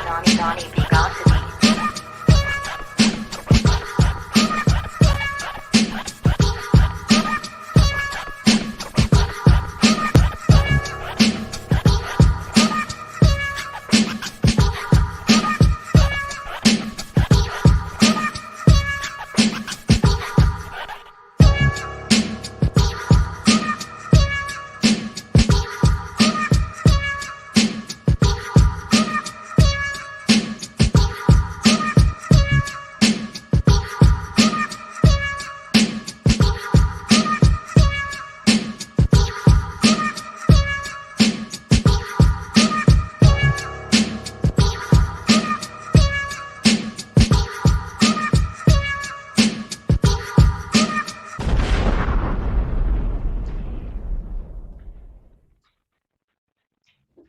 Donnie B got to be.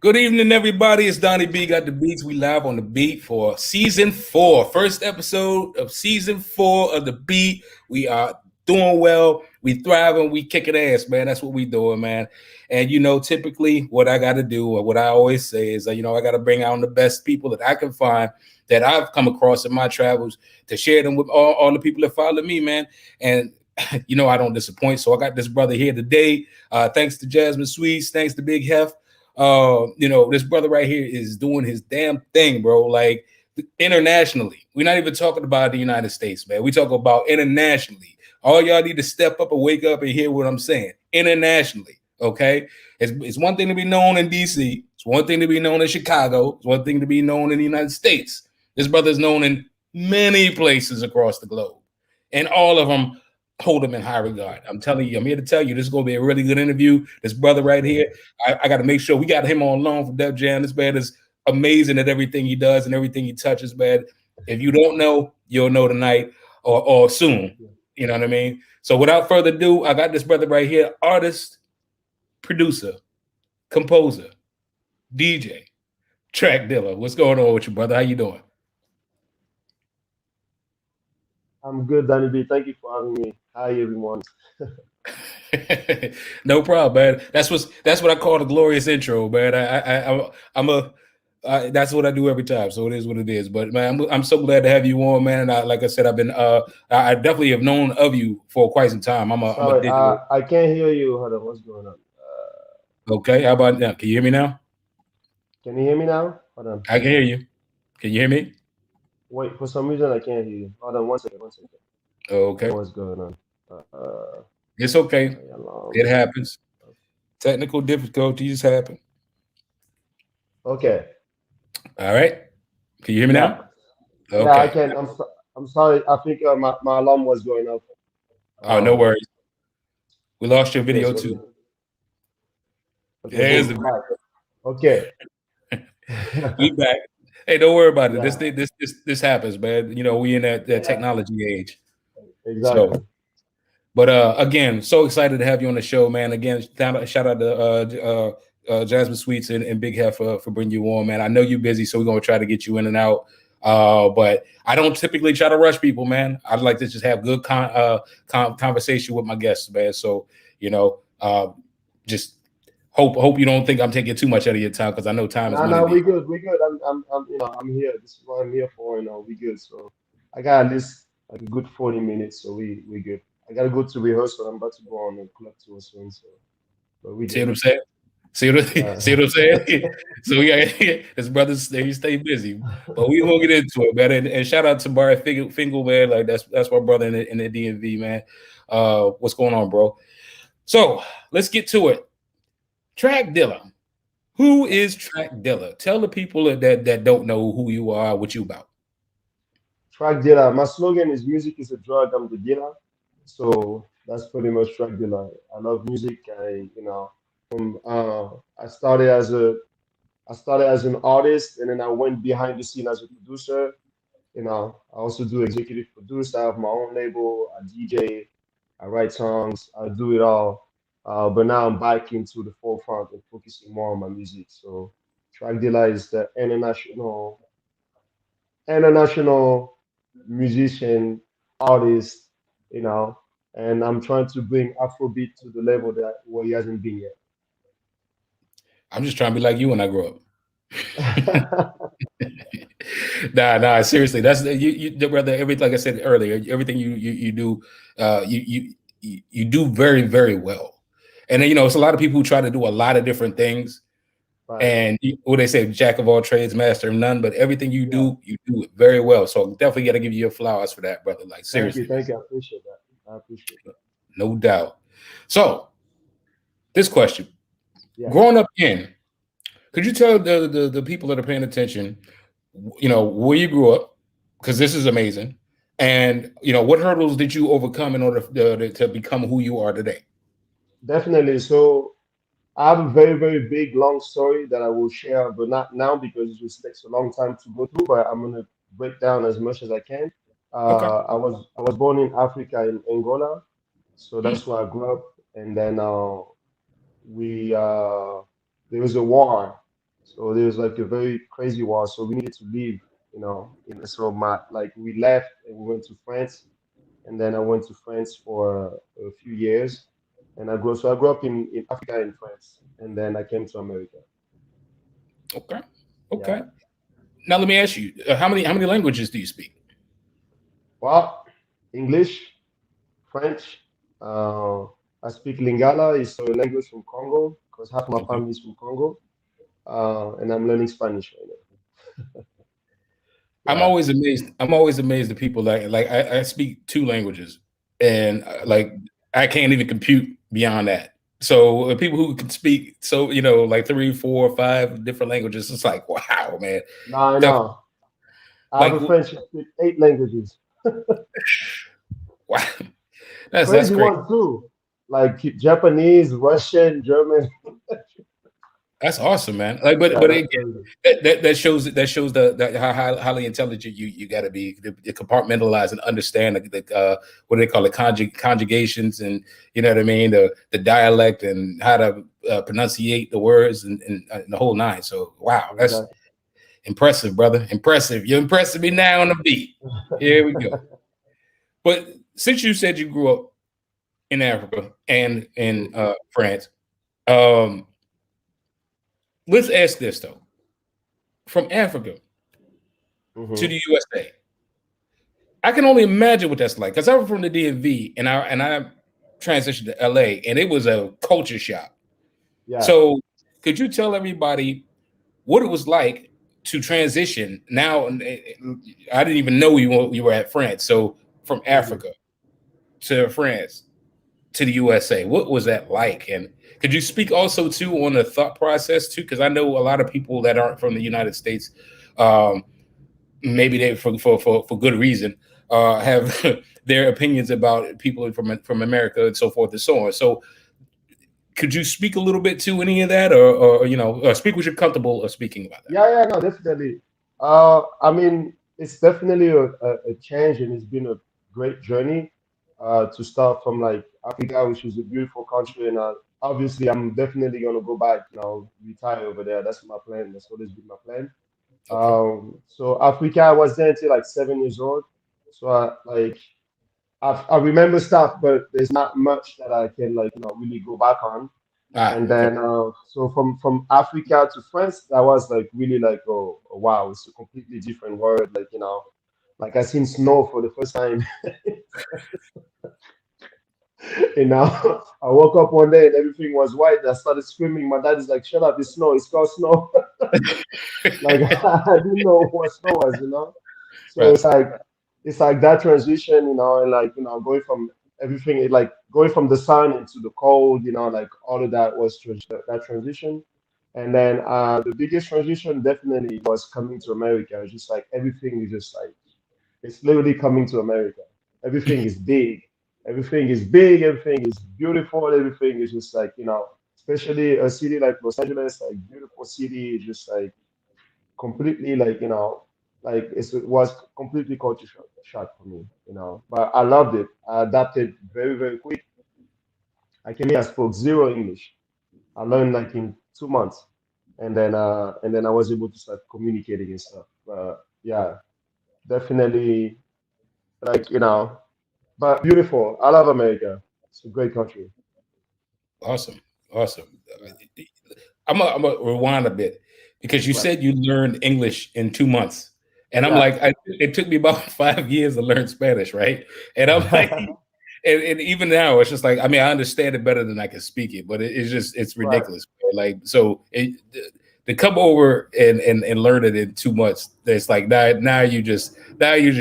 Good evening, everybody. It's Donnie B. Got the Beats. We live on the beat for season 4. First episode of season 4 of the beat. We are doing well. We thriving. We kicking ass, man. That's what we doing, man. And, you know, typically what I got to do, or what I always say is, you know, I got to bring out the best people that I can find that I've come across in my travels to share them with all the people that follow me, man. And, you know, I don't disappoint. So I got this brother here today. Thanks to Jasmine Sweets. Thanks to Big Hef. You know, this brother right here is doing his damn thing, bro. Like internationally, we're not even talking about the United States, man. We talk about internationally. All y'all need to step up and wake up and hear what I'm saying. Internationally, okay? It's one thing to be known in DC. It's one thing to be known in Chicago. It's one thing to be known in the United States. This brother is known in many places across the globe, and all of them hold him in high regard. I'm telling you, I'm here to tell you, this is going to be a really good interview. This brother right here, I got to make sure we got him on loan from Def Jam. This man is amazing at everything he does and everything he touches, man. If you don't know, you'll know tonight or soon. You know what I mean? So without further ado, I got this brother right here, artist, producer, composer, DJ, TRACKDILLA. What's going on with you, brother? How you doing? I'm good, Donnie B. Thank you for having me. Hi, everyone. No problem, man. That's what I call the glorious intro, man. That's what I do every time. So it is what it is. But man, I'm so glad to have you on, man. And like I said, I definitely have known of you for quite some time. I'm a digital. I can't hear you. Hold on, what's going on? Okay, how about now? Can you hear me now? Can you hear me now? Hold on. I can hear you. Can you hear me? Wait, for some reason I can't hear you. Hold on, one second. Okay. What's going on? It's okay. It happens. Technical difficulties happen. Okay. All right. Can you hear me now? Okay. Yeah, I can. I'm sorry. I think my alarm was going off. Oh, no worries. We lost your video too. Okay, There's the back. Okay. We back. Hey, don't worry about it. Yeah. This happens, man. You know, we in that technology age. Exactly. So, but again, so excited to have you on the show, man. Again, shout out to Jasmine Sweets and Big Hef for bringing you on, man. I know you're busy, so we're gonna try to get you in and out. But I don't typically try to rush people, man. I'd like to just have good conversation with my guests, man. So, you know, just hope you don't think I'm taking too much out of your time, because I know time is money. No, we good. I'm here. This is what I'm here for. We good. So I got at least like a good 40 minutes. So we good. I gotta go to rehearsal. I'm about to go on a club tour soon. So, but we see what I'm saying. See what I'm saying? So we got his brothers. He stay busy, but we won't get into it, man. And shout out to Barry Fingal, man. Like that's my brother in the DMV, man. What's going on, bro? So let's get to it. TRACKDILLA. Who is TRACKDILLA? Tell the people that don't know who you are, what you about. TRACKDILLA. My slogan is "Music is a drug. I'm the dealer." So that's pretty much TRACKDILLA. I love music. I started as an artist, and then I went behind the scene as a producer. I also do executive produce. I have my own label. I DJ. I write songs. I do it all. But now I'm back into the forefront and focusing more on my music. So TRACKDILLA is the international musician, artist, and I'm trying to bring Afrobeat to the level where he hasn't been yet. I'm just trying to be like you when I grow up. Nah. Seriously, that's brother. Everything, like I said earlier, everything you do, you do very, very well. And then, it's a lot of people who try to do a lot of different things. Right. And what they say, jack of all trades, master of none. But everything you do it very well. So definitely got to give you your flowers for that, brother. Like seriously. Thank you. I appreciate that. No doubt. So this question: Yeah. growing up could you tell the people that are paying attention, where you grew up? Because this is amazing. And what hurdles did you overcome in order to become who you are today? Definitely. So I have a very, very big, long story that I will share, but not now because it just takes a long time to go through. But I'm gonna break down as much as I can. Okay. I was born in Africa in Angola, so Mhm. that's where I grew up. And then we there was a war, so there was like a very crazy war. So we needed to leave, so we left and we went to France, and then I went to France for a few years, and I grew up in Africa in France, and then I came to America. Okay. Yeah. Now let me ask you, how many languages do you speak? Well, English, French. Uh, I speak Lingala, is a language from Congo, because half my Okay. family is from Congo, and I'm learning Spanish right now. I'm Yeah. always amazed. I'm always amazed at people that like I speak two languages, and like I can't even compute beyond that. So people who can speak so like 3, 4, 5 different languages, it's like wow, man. Now I Def- know. I have like a friend who speaks 8 languages. wow, that's Crazy great. one too. Like Japanese, Russian, German. That's awesome, man. Like, but Yeah, but that's again, crazy. that shows the how highly intelligent you got to be to compartmentalize and understand what do they call it, conjugations, and you know what I mean, the dialect and how to pronunciate the words and the whole nine. So wow, that's Exactly. impressive, brother. Impressive. You're impressing me now on the beat. Here we go. But since you said you grew up in Africa and in Mhm, France, um, let's ask this though: from Africa to mhm. the USA. I can only imagine what that's like because I'm from the DMV and I transitioned to LA and it was a culture shock. Yeah. So could you tell everybody what it was like to transition? Now I didn't even know you were at France. So from Mhm. Africa to France to the USA, what was that like? And could you speak also too on the thought process too? Because I know a lot of people that aren't from the United States. Um, Maybe they for good reason have their opinions about people from America and so forth and so on. So could you speak a little bit to any of that, or speak what you're comfortable of speaking about that? Yeah, no, definitely. I mean, it's definitely a change, and it's been a great journey. To start from like Africa, which is a beautiful country, and obviously, I'm definitely gonna go back, retire over there. That's my plan. That's always been my plan. Okay. So Africa, I was there until like 7 years old. So I remember stuff, but there's not much that I can like really go back on. And Okay. then so from Africa to France, that was like really like wow, it's a completely different world. Like like I seen snow for the first time. I woke up one day and everything was white. I started screaming. My dad is like, "Shut up! It's snow. It's called snow." Like I didn't know what snow was. So Right. it's like that transition, and like going from everything, like going from the sun into the cold, like all of that was that transition. And then the biggest transition definitely was coming to America. It's just like everything is just like it's literally coming to America. Everything is big. Everything is big. Everything is beautiful. Everything is just like, especially a city like Los Angeles, like beautiful city, just like completely like it was completely culture shock for me. But I loved it. I adapted very, very quick. I came here, I spoke zero English. I learned like in 2 months, and then I was able to start communicating and stuff. Yeah, definitely like but beautiful. I love America. It's a great country. Awesome. Awesome. I'm gonna rewind a bit because you Right. said you learned English in 2 months. And I'm Yeah. like, it took me about 5 years to learn Spanish, right? And I'm like, and even now, it's just like, I mean, I understand it better than I can speak it, but it's Right. ridiculous. Like, so to come over and learn it in 2 months, it's like now you're just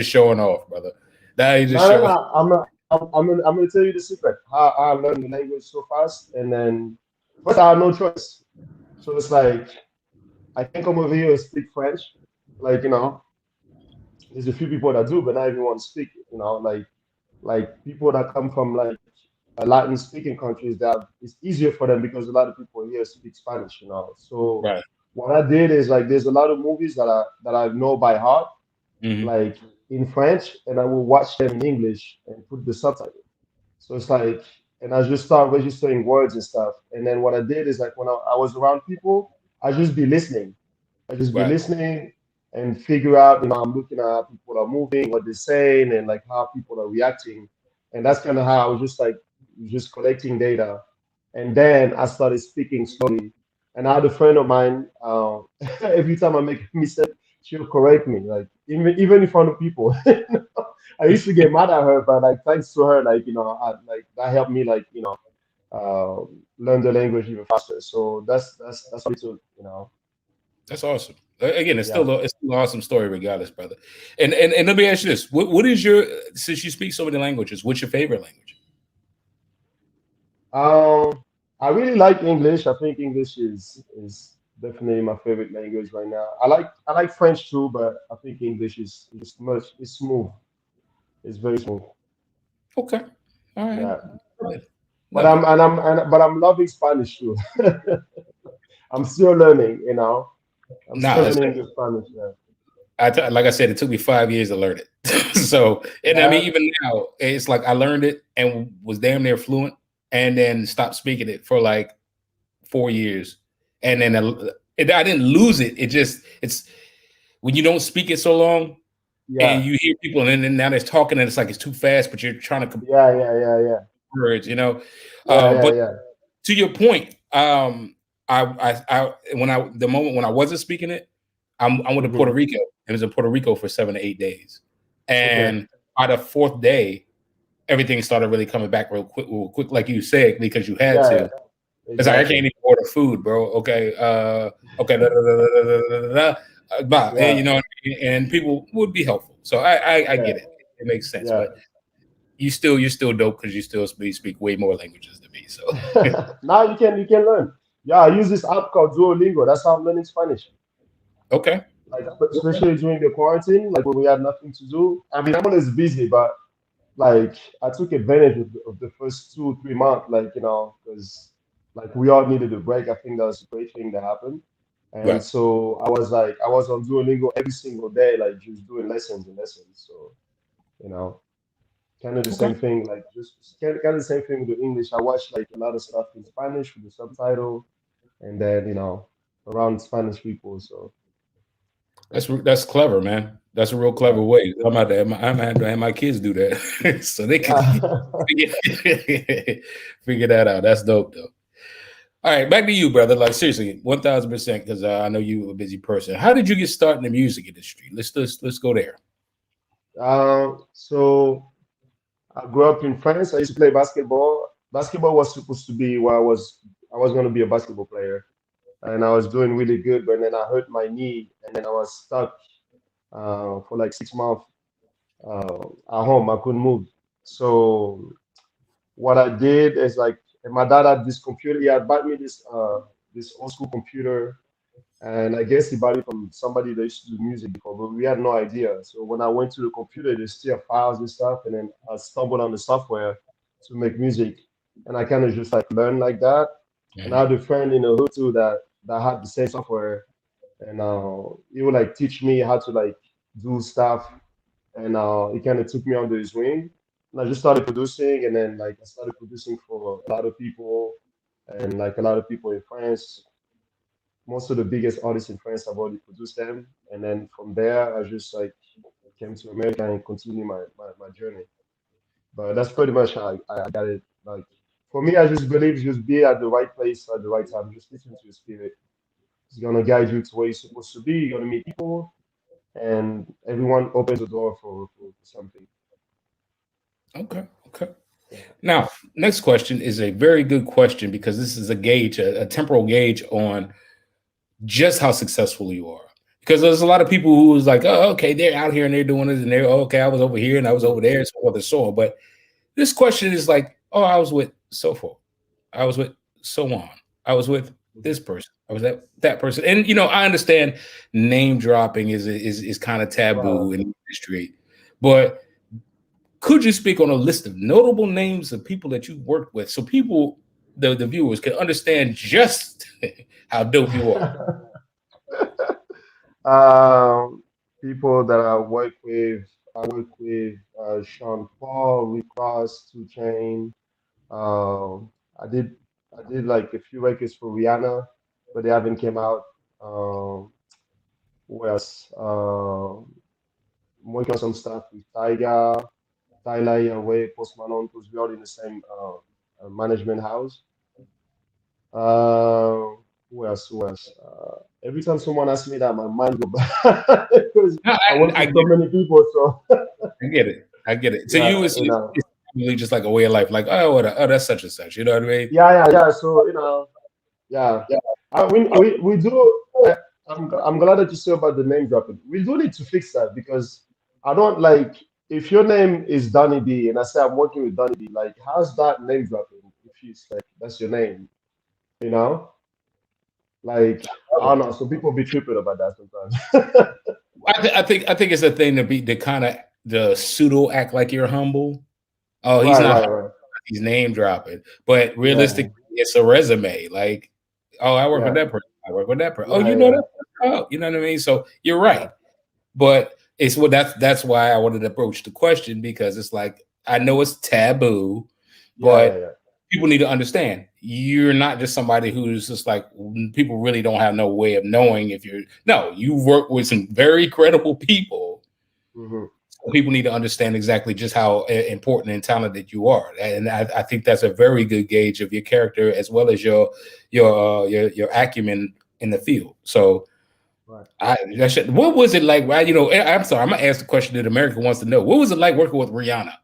showing off, brother. Now you're just No, no, showing. no. I'm gonna tell you the secret. How I learned the language so fast, and then first I had no choice. So it's like I can come over here and speak French, like there's a few people that do, but not everyone speak. Like people that come from like Latin speaking countries, that it's easier for them because a lot of people here speak Spanish. So Right. what I did is like there's a lot of movies that I know by heart, Hmm. like in French, and I will watch them in English and put the subtitle. So it's like, and I just start registering words and stuff. And then what I did is like when I was around people, I just be listening. I just be Right. listening and figure out, I'm looking at how people are moving, what they're saying, and like how people are reacting. And that's kind of how I was just collecting data. And then I started speaking slowly. And I had a friend of mine, every time I make a mistake, she'll correct me, like even in front of people. I used to get mad at her, but like thanks to her, like that helped me learn the language even faster. So that's what it took. That's awesome. Again, Yeah. it's still an awesome story, regardless, brother. And let me ask you this: what is your, since you speak so many languages, what's your favorite language? Um, I really like English. I think English is definitely my favorite language right now. I like French too, but I think English is just much it's smooth. It's very smooth. Okay, all right. Yeah. But Love I'm it. and I'm and but I'm loving Spanish too. I'm still learning. I'm Nah, still learning the Spanish. Yeah. like I said, it took me 5 years to learn it. So, and I mean, Yeah. even now, it's like I learned it and was damn near fluent, and then stopped speaking it for like 4 years, and then I didn't lose it. It's when you don't speak it so long, and Yeah. you hear people, and then now they're talking, and it's like it's too fast, but you're trying to complete Yeah. Yeah. Yeah. Yeah. words. Yeah. Yeah. But Yeah. to your point, when the moment when I wasn't speaking it, I went to Puerto Hmm. Rico and was in Puerto Rico for 7 to 8 days, Okay. and by the fourth day, everything started really coming back real quick, like you said, because you had Yeah. to. It's like I can't Exactly. even order food, bro. Okay, okay, da, da, da, da, da, da, da, da, blah, Yeah. and people would be helpful. So I Yeah. get it. It makes sense, Yeah. but you're still dope because you still speak way more languages than me. So Now you can learn. Yeah, I use this app called Duolingo. That's how I'm learning Spanish. okay, Like especially during the quarantine, like when we had nothing to do. I mean, I'm always busy, but like I took advantage of the first 2 3 months, like because like we all needed a break. I think that was a great thing that happened. And right, so I was on Duolingo every single day, like just doing lessons and lessons. So, you know, kind of the okay. same thing, like just kind of the same thing with the English. I watch like a lot of stuff in Spanish with the subtitle, and then around Spanish people. So That's clever, man. That's a real clever yeah, way. I'm gonna have to have my kids do that so they could yeah. figure that out. That's dope, though. All right, back to you, brother. Like seriously, 1,000%. Because I know you a busy person. How did you get started in the music industry? Let's go there. So I grew up in France. I used to play basketball. Basketball was supposed to be where I was going to be a basketball player, and I was doing really good. But then I hurt my knee, and then I was stuck for like 6 months at home. I couldn't move. So what I did is like, and my dad had this computer. He had bought me this old school computer, and I guess he bought it from somebody that used to do music before, but we had no idea. So when I went to the computer, there's still files and stuff, and then I stumbled on the software to make music, and I kind of just like learned like that. And I Mhm. had a friend in the hood too that had the same software, and he would like teach me how to like do stuff, and he kind of took me under his wing. And I just started producing, and then like I started producing for a lot of people, and like a lot of people in France. Most of the biggest artists in France have already produced them, and then from there I just like came to America and continued my journey. But that's pretty much how I got it. Like for me, I just believe just be at the right place at the right time. Just listen to your spirit. It's gonna guide you to where you're supposed to be. You're gonna meet people, and everyone opens the door for something. Okay. Okay. Yeah. Now, next question is a very good question because this is a gauge, a temporal gauge on just how successful you are. Because there's a lot of people who was like, oh, okay, they're out here and they're doing this and they're okay, I was over here and I was over there, and so forth and so on. But this question is like, oh, I was with so forth. I was with so on. I was with this person. I was that person. And you know, I understand name dropping is kind of taboo Wow. in the industry, but could you speak on a list of notable names of people that you worked with so people, the viewers, can understand just how dope you are? Um, People that I work with Sean Paul, Rick Ross, Two Chain. Um, I did I did like a few records for Rihanna, but they haven't came out. Who else? I'm working on some stuff with Tyla Yahweh, Post Malone, because we're all in the same management house. Uh, who else? Who else? Every time someone asks me that, my mind go back because No, I work I with get so it. many people. So I get it. I get it. So yeah, you was you know, it's really just like a way of life, like oh, oh, that's such and such. You know what I mean? yeah. So yeah. We do. I'm glad that you say about the name dropping. We do need to fix that because I don't like if your name is Donnie B and I say I'm working with Donnie B. Like, how's that name dropping? If it's like that's your name, you know? Like, I don't know. So people be tripping about that sometimes. I think it's a thing to be to kind of the pseudo act like you're humble. Oh, he's Right, not right, humble, right. he's name dropping, but Yeah, realistically, it's a resume. Like, oh, I work with yeah, that person. I work with that person. Oh, yeah, you know yeah, that person? Oh, you know what I mean? So you're yeah, right. But it's what that's why I wanted to approach the question because it's like I know it's taboo, yeah, yeah, but yeah. people need to understand you're not just somebody who's just like people really don't have no way of knowing if you're no, you work with some very credible people. Hmm. So people need to understand exactly just how important and talented you are, and I think that's a very good gauge of your character as well as your acumen in the field. So Right. what was it like? Well, you know, I'm sorry, I'm gonna ask the question that America wants to know. What was it like working with Rihanna?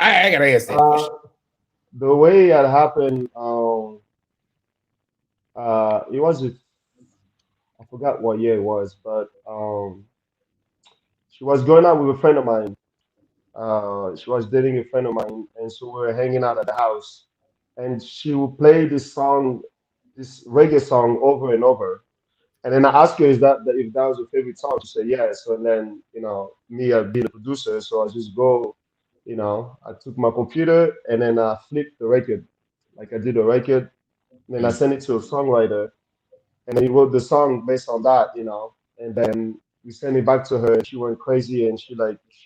I gotta ask that Uh, question. the way it happened, it was I forgot what year it was, but she was going out with a friend of mine. She was dating a friend of mine, and so we were hanging out at the house, and she would play this song, this reggae song over and over. And then I asked her, if that was her favorite song? She said yes. So then, me being a producer, so I just go, I took my computer and then I flipped the record, like I did a record, and then I Mm. sent it to a songwriter, and then he wrote the song based on that, and then we sent it back to her, and she went crazy, and she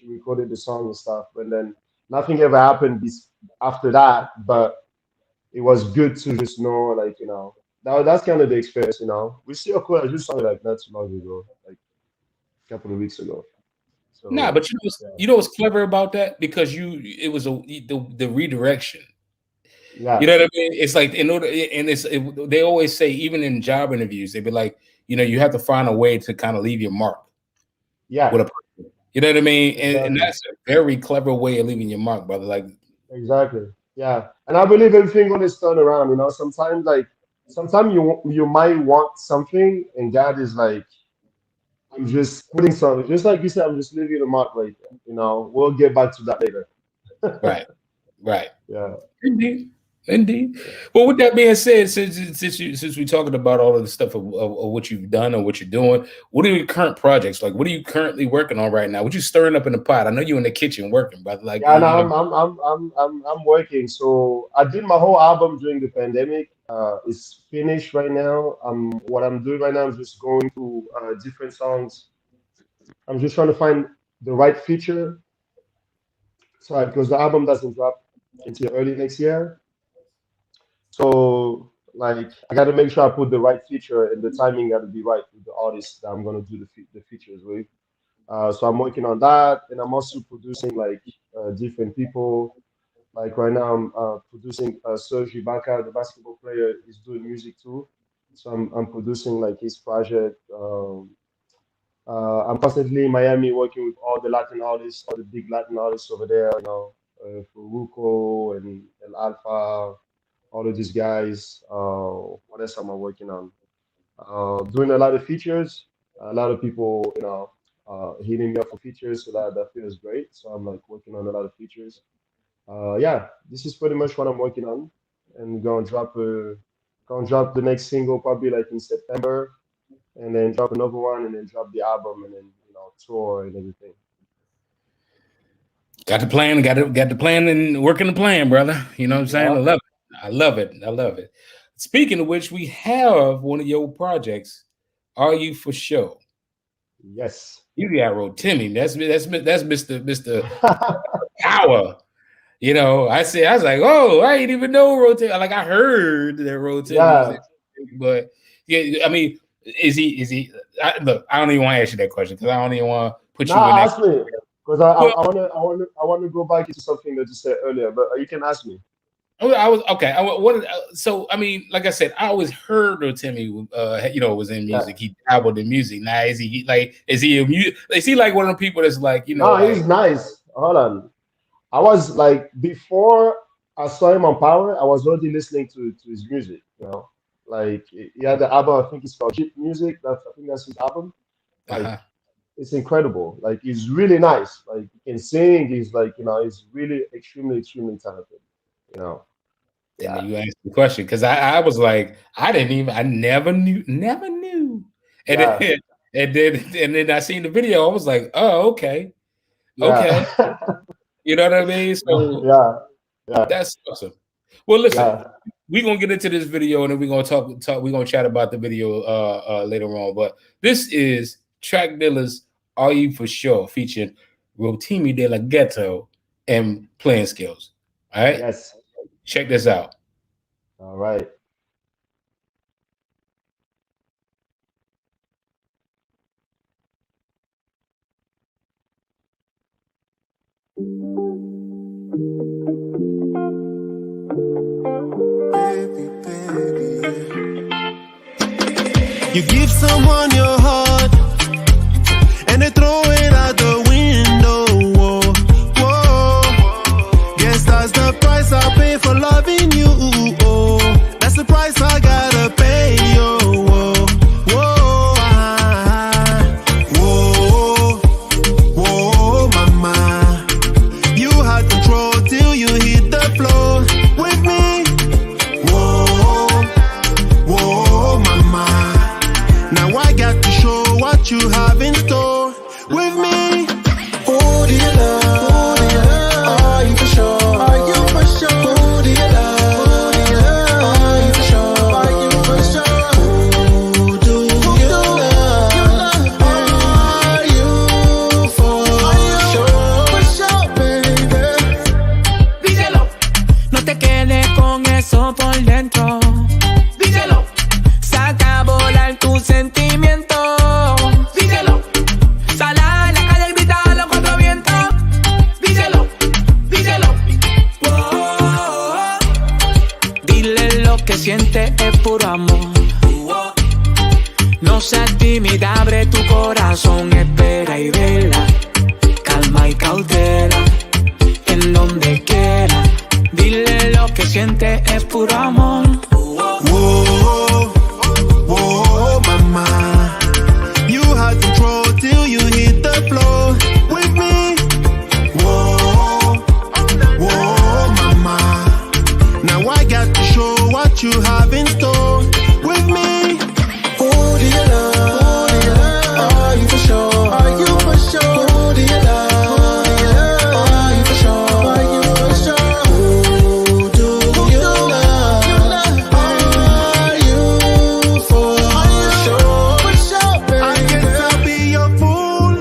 recorded the song and stuff, and then nothing ever happened after that, but it was good to just know, like, that's kind of the experience, We still cool. I just saw it like not too long ago, like a couple of weeks ago. Nah, So but yeah, you know what's clever about that because it was the redirection. You yeah, know what I mean? It's like in order, and they always say even in job interviews, they'd be like, you know, you have to find a way to kind of leave your mark yeah, with a person. You know what I mean? And exactly, that's a very clever way of leaving your mark, brother. Like, exactly, yeah. And I believe everything on this turn around. Sometimes sometimes you might want something, and God is like, I'm just putting something, just like you said, I'm just leaving a mark right there. We'll get back to that later. right, right. Yeah, Indeed. Indeed. yeah. Well, with that being said, since we're talking about all of the stuff of what you've done or what you're doing, what are your current projects? Like, what are you currently working on right now? What you stirring up in the pot? I know you're in the kitchen working, but like, Yeah, no, you know, I'm working. So I did my whole album during the pandemic. It's finished right now. What I'm doing right now is just going through different songs. I'm just trying to find the right feature. Sorry, because the album doesn't drop until early next year. So like, I got to make sure I put the right feature, and the timing got to be right with the artist that I'm gonna do the features with. So I'm working on that, and I'm also producing like different people. Like right now, I'm producing Serge Ibaka, the basketball player, is doing music too. So I'm producing like his project. I'm constantly in Miami working with all the Latin artists, all the big Latin artists over there, Furuko and El Alfa, all of these guys. What else am I working on? Doing a lot of features. A lot of people, hitting me up for features, so that feels great. So I'm like working on a lot of features. Yeah, this is pretty much what I'm working on, and gonna drop the next single probably like in September, and then drop another one, and then drop the album, and then tour and everything. Got the plan, got the plan, and working the plan, brother. You know what I'm saying? Yeah. I love it. I love it. I love it. Speaking of which, we have one of your projects. Are You For Sure? Yes. You got Ro Timmy. That's Mr. Power. You know, I was like, oh, I didn't even know Ro Timmy. Like I heard that Ro Timmy was but yeah, I mean, is he? Look, I don't even want to ask you that question because I don't even want to put you in that. Ask me, because I want to go back into something that you said earlier, but you can ask me. I was okay. So I mean, like I said, I always heard of Timmy. Was in music. He dabbled in music. Now is he like one of the people that's like No, he's nice. Hold on. I was like before I saw him on Power, I was already listening to his music. Like he had the album. I think it's called Jeep Music. I think that's his album. Like it's incredible. Like he's really nice. Like he can sing. He's like he's really extremely talented. Yeah. And you asked the question because I was like, I never knew. And then I seen the video. I was like, oh, okay. Yeah. You know what I mean? So yeah, that's awesome. Well, listen, we're gonna get into this video and then we're gonna talk. We're gonna chat about the video later on. But this is TRACKDILLA's "Are You For Sure" featuring Rotimi De La Ghetto and Playing Skills. All right. Yes. Check this out. All right. You give someone your heart and they throw it out the window. Whoa, whoa. Guess that's the price I pay for loving you. Oh, that's the price I gotta pay. Oh, whoa, whoa, whoa, whoa, mama. You had control till you hit the floor with me. Whoa, whoa, mama. Now I got to show what you have in store with me. Who do you love? Are you for sure? Are you for sure? Who do you love? Are you for sure? Are you for sure? Who do you love? Are you for sure? For sure, baby. Díselo, no te quedes con eso por dentro. Díselo, saca a volar tus sentimientos. Díselo, sal a la calle y grita a los cuatro vientos. Díselo, díselo. Whoa. Dile lo que sientes es puro amor. No seas tímida, abre tu corazón, espera y vela. Calma y cautela, en donde quiera. Dile lo que sientes es puro amor. Whoa, whoa, mama. You had control till you hit the floor with me. Whoa, whoa, mama. Now I got to show what you have in store with me. Who do you love? Are you for sure? Are you for sure? Who do you love? Are you for sure? Are you for sure? Who do you love? Are you for sure? I guess I'll be your fool.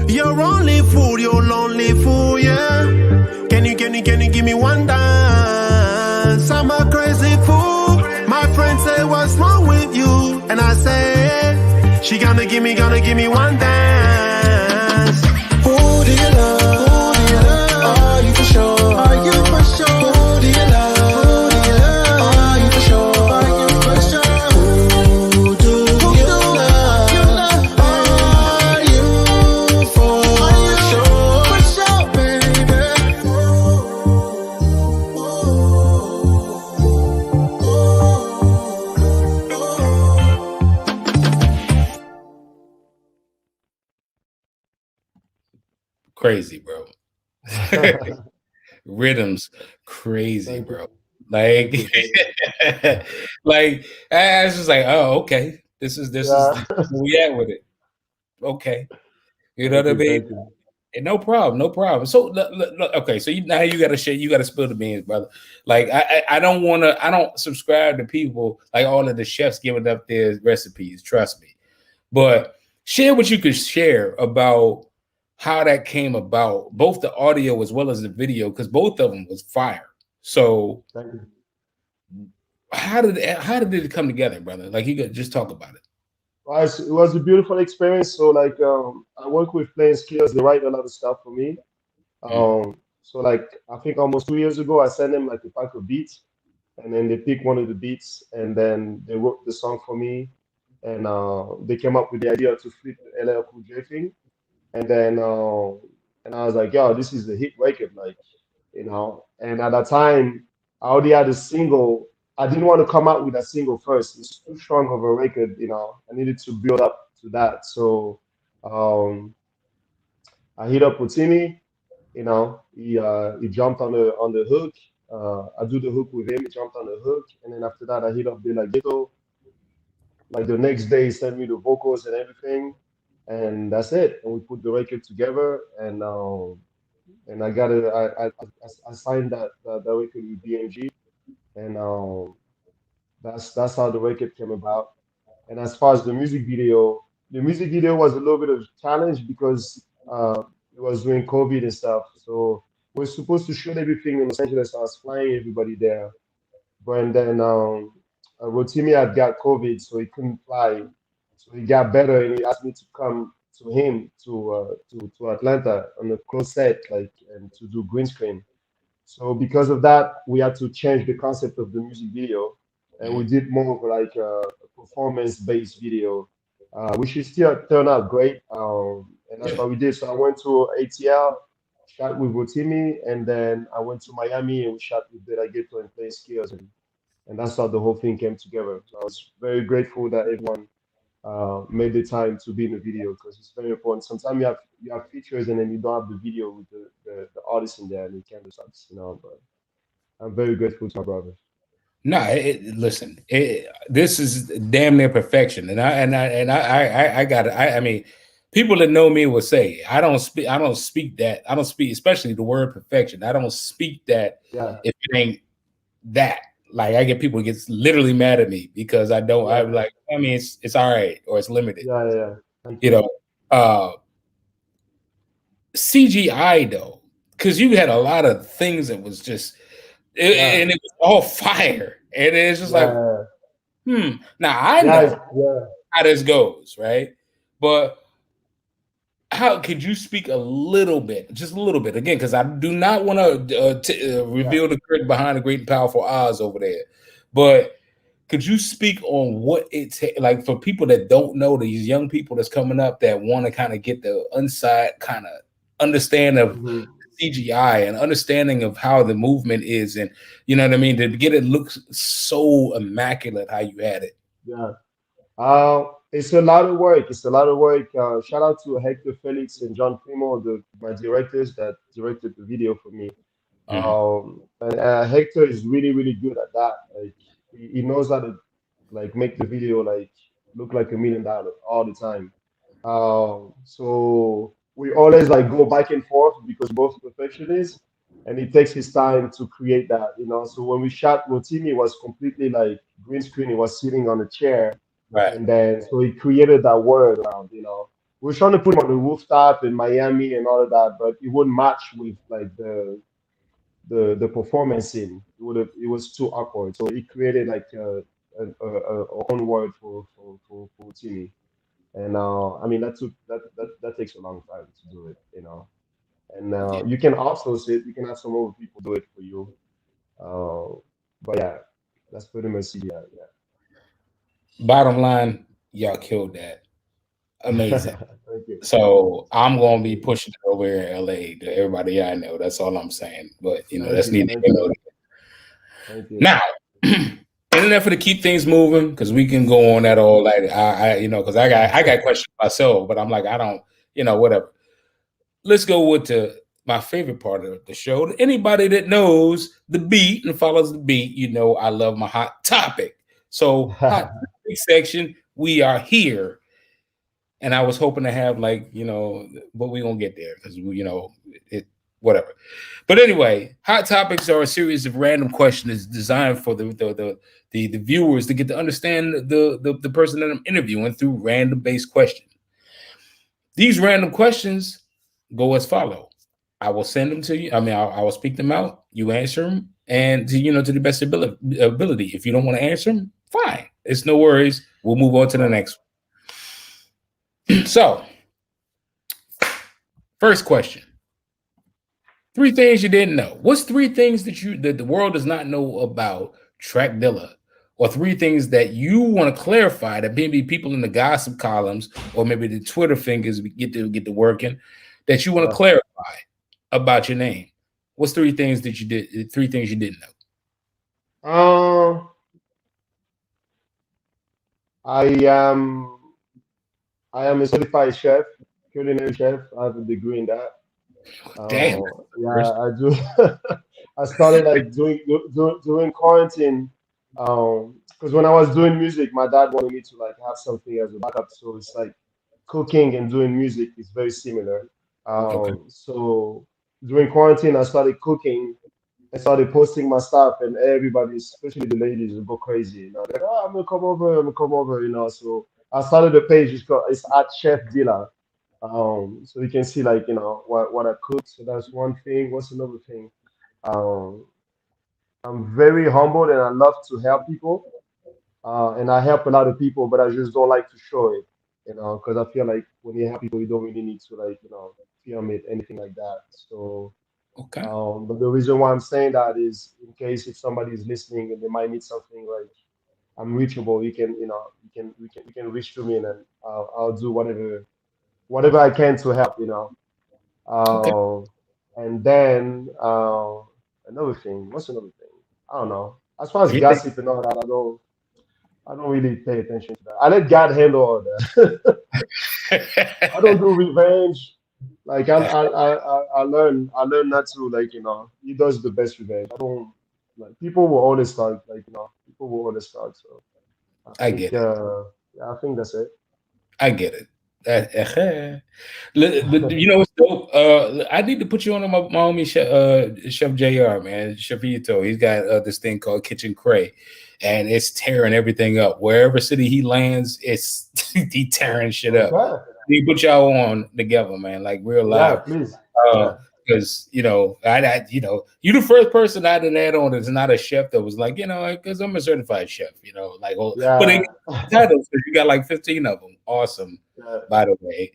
Your only fool, your lonely fool, yeah. Can you give me one dance? I'm a crazy fool. My friends say, what's wrong with you? And I said, she gonna give me one dance. Who do you love? Are you for sure? Are you for sure? Who do you love? Are you for sure? Are you for sure? Who do you love? Are crazy, bro. Rhythms crazy, Thank bro. you. Like, Thank you. like I was just like, oh, okay. This is Yeah. where we at with it. Okay, you know Thank what I you. mean? Thank you. And no problem, no problem. So okay, so now you got to share, you got to spill the beans, brother. Like I don't want to, I don't subscribe to people like all of the chefs giving up their recipes. Trust me, but share what you could share about how that came about, both the audio as well as the video, because both of them was fire. So Thank you. how did it come together, brother? Like you could just talk about it. Well, it was a beautiful experience. So like I work with Playing Skills. They write a lot of stuff for me. Mm. So like I think almost 2 years ago, I sent them like a pack of beats, and then they picked one of the beats, and then they wrote the song for me, and they came up with the idea to flip the LL Cool J thing, and then and I was like, yo, this is the hit record, like, And at that time, I already had a single. I didn't want to come out with a single first. It's too strong of a record. I needed to build up to that. So um, I hit up Timmy. He jumped on the hook. I do the hook with him. He jumped on the hook, and then after that, I hit up Bill Ghetto. Like the next day, he sent me the vocals and everything, and that's it. And we put the record together, and I got it. I signed that record with BMG, and that's how the record came about. And as far as the music video was a little bit of a challenge because it was during COVID and stuff. So we're supposed to shoot everything in Los Angeles. I was flying everybody there, but then Rotimi had got COVID, so he couldn't fly. So he got better, and he asked me to come to him to Atlanta on a close set, like, and to do green screen. So because of that, we had to change the concept of the music video, and we did more of like a performance-based video, which is still turned out great. And that's Yeah. what we did. So I went to ATL, shot with Rotimi, and then I went to Miami and we shot with Jada Kingdom and Play Skills, and that's how the whole thing came together. So I was very grateful that everyone made the time to be in the video because it's very important. Sometimes you have features and then you don't have the video with the artist in there and it kind of sucks. But I'm very grateful to my brothers. No, listen, this is damn near perfection, and I got it. I mean, people that know me will say I don't speak that. I don't speak, especially the word perfection. I don't speak that Yeah, if it ain't that. Like I get people who gets literally mad at me because I don't. I'm yeah, like, I mean, it's all right or it's limited. yeah. Thank You you. know, CGI though, because you had a lot of things that was just, Yeah, and it was all fire, and it's just like, yeah, Now I yeah, know yeah, how this goes, right? But how could you speak a little bit, just a little bit, again? Because I do not want to yeah. reveal the curtain behind the great and powerful Oz over there. But could you speak on what it takes, like for people that don't know, these young people that's coming up that want to kind of get the inside kind of understand of Hmm. CGI and understanding of how the movement is, and you know what I mean, to get it look so immaculate how you had it. Yeah. It's a lot of work. It's a lot of work. Shout out to Hector Felix and John Primo, my directors that directed the video for me. Mhm. And Hector is really, really good at that. Like he knows how to like make the video like look like $1 million all the time. So we always like go back and forth because both perfectionists, and it takes his time to create that. So when we shot Rotimi, it was completely like green screen. He was sitting on a chair, Right. and then so he created that world around. We were trying to put him on the rooftop in Miami and all of that, but it wouldn't match with like the performance scene. It was too awkward. So he created like a own word for Timmy. And I mean that takes a long time to do it. And Yeah. you can outsource it. You can have some other people do it for you. Uh, but yeah, that's pretty much it. Yeah. Bottom line, y'all killed that. Amazing. Thank you. So I'm gonna Thank be you. pushing it over here in LA to everybody I know. That's all I'm saying. But Thank that's you. neither Thank here nor you. there. Thank you. Now, in an effort to keep things moving, because we can go on that all like because I got questions myself, but I'm like, I don't, whatever. let's go with my favorite part of the show. Anybody that knows the beat and follows the beat, you know I love my hot topic. So hot topic section, we are here. And I was hoping to have like, but we gonna get there because it whatever. But anyway, hot topics are a series of random questions designed for the viewers to get to understand the person that I'm interviewing through random based questions. These random questions go as follow. I will send them to you. I mean, I will speak them out. You answer them, and to the best ability. If you don't want to answer them, fine. It's no worries. We'll move on to the next one. So, first question: 3 things you didn't know. What's 3 things that the world does not know about TRACKDILLA? Or 3 things that you want to clarify that maybe people in the gossip columns or maybe the Twitter fingers get to working that you want to clarify about your name. What's 3 things that you did? 3 things you didn't know. I am a certified chef, culinary chef. I have a degree in that. Damn. Yeah, I do. I started like doing quarantine. Because when I was doing music, my dad wanted me to like have something as a backup. So it's like cooking and doing music is very similar. So during quarantine, I started cooking and started posting my stuff, and everybody, especially the ladies, would go crazy. Like, oh, I'm gonna come over. So I started a page. It's at Chef Dilla. So you can see like what I cook. So that's one thing. What's another thing? I'm very humble and I love to help people. And I help a lot of people, but I just don't like to show it, because I feel like when you help people, you don't really need to like, film it, anything like that. So, but the reason why I'm saying that is in case if somebody is listening and they might need something, like I'm reachable, we can reach to me, and then I'll do whatever I can to help, And then another thing, what's another thing? I don't know. As far as gossip and all that, I don't really pay attention to that. I let God handle all that. I don't do revenge. Like I learn not to, like, he does the best revenge. I don't like people will always start, like, people will always start. So I get it. Yeah, I think that's it. I get it. But what's dope? I need to put you on my homie Chef JR, man. Chefito. He's got this thing called Kitchen Cray, and it's tearing everything up. Wherever city he lands, it's he tearing shit up. He put y'all on together, man, like real live. Yeah, please. Because you the first person I didn't add on that's not a chef that was like, because I'm a certified chef, but they got titles because you got like 15 of them. Awesome, by the way,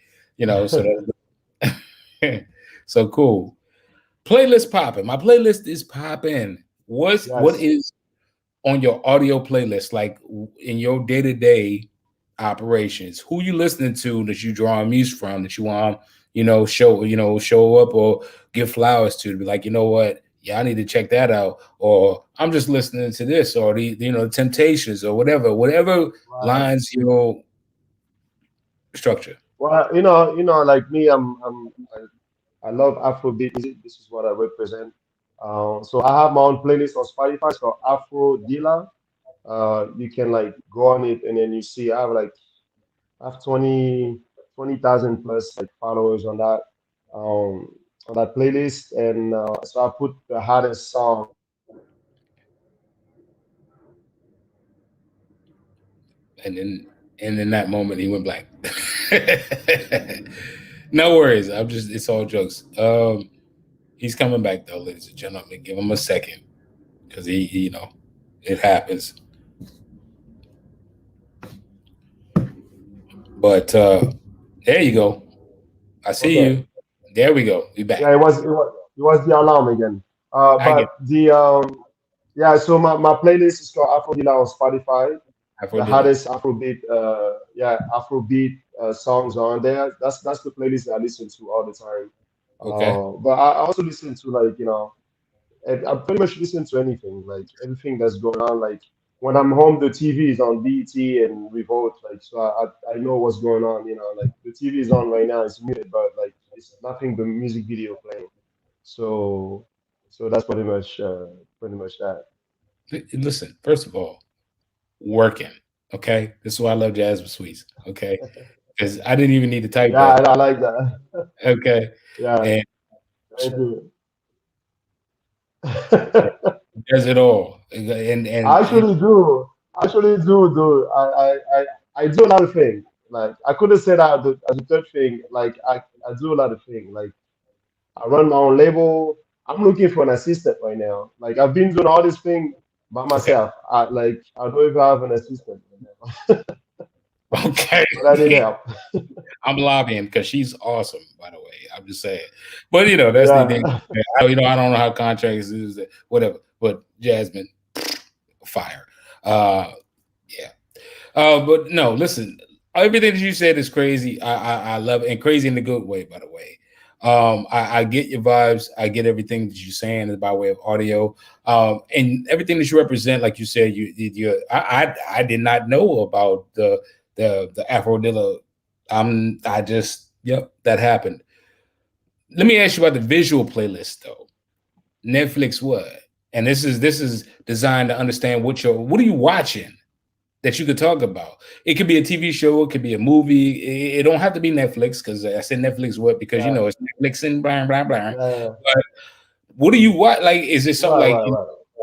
so so cool. Playlist popping. My playlist is popping. What is on your audio playlist, like in your day-to-day operations? Who you listening to that you drawing music from that you want? Show up or give flowers to be like, what? Yeah, I need to check that out. Or I'm just listening to this, or the Temptations, or whatever lines structure. Well, like me, I love Afrobeat music. This is what I represent. So I have my own playlist on Spotify. It's called Afro Dilla. You can like go on it, and then you see I have 20,000 plus like followers on that playlist, and so I put the hottest song. And in that moment he went black. No worries. It's all jokes. He's coming back though, ladies and gentlemen. Give him a second, because he it happens. But there you go. I see you. There we go. We back. Yeah, it was the alarm again. But so my playlist is called Afro Dilla on Spotify. The hottest Afrobeat songs are on there. That's the playlist that I listen to all the time. But I also listen to, like, I pretty much listen to anything, like everything that's going on. Like when I'm home, the TV is on BET and Revolt, like, so I know what's going on. Like the TV is on right now, it's muted, but like It's nothing but music video playing. So that's pretty much that. Listen, first of all, working. Okay, this is why I love Jasmine Sweets. Okay, because I didn't even need to type Yeah, that. I like that. Okay, Yeah, and thank you. does it all, I and actually do. I actually do. I do a lot of things. Like I couldn't say that as a third thing. Like I do a lot of things. Like I run my own label. I'm looking for an assistant right now. Like I've been doing all this thing by okay, myself. I don't even have an assistant right now. okay. But I need help. I'm lobbying because she's awesome, by the way. I'm just saying, but that's the thing. Yeah. I don't know how contracts is, whatever. But Jasmine, fire. Yeah. But no, listen. Everything that you said is crazy. I love it, and crazy in the good way, by the way. I get your vibes. I get everything that you're saying by way of audio, and everything that you represent. Like you said, I did not know about the Afrodilla. Yep, that happened. Let me ask you about the visual playlist though. Netflix what? And this is designed to understand what are you watching that you could talk about. It could be a TV show, it could be a movie. It don't have to be Netflix because I said Netflix what because Yeah. it's Netflix and blah blah blah. Yeah. But what do you watch? Like, is it something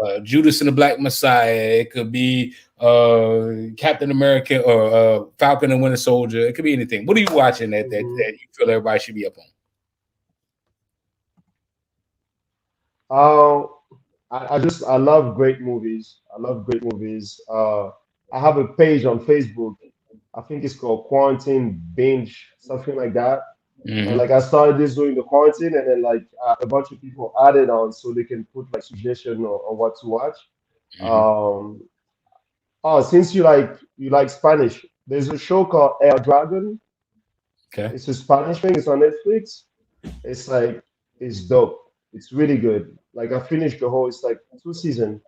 Right. Judas and the Black Messiah? It could be Captain America or Falcon and Winter Soldier. It could be anything. What are you watching that you feel everybody should be up on? I love great movies. I love great movies. I have a page on Facebook. I think it's called Quarantine Binge, something like that. And Mm-hmm. like I started this during the quarantine, and then like a bunch of people added on so they can put like suggestion on what to watch. Mm-hmm. Um, oh, since you like Spanish, there's a show called El Dragon. Okay. It's a Spanish thing. It's on Netflix. It's like it's dope. It's really good. Like I finished the whole. It's like 2 seasons.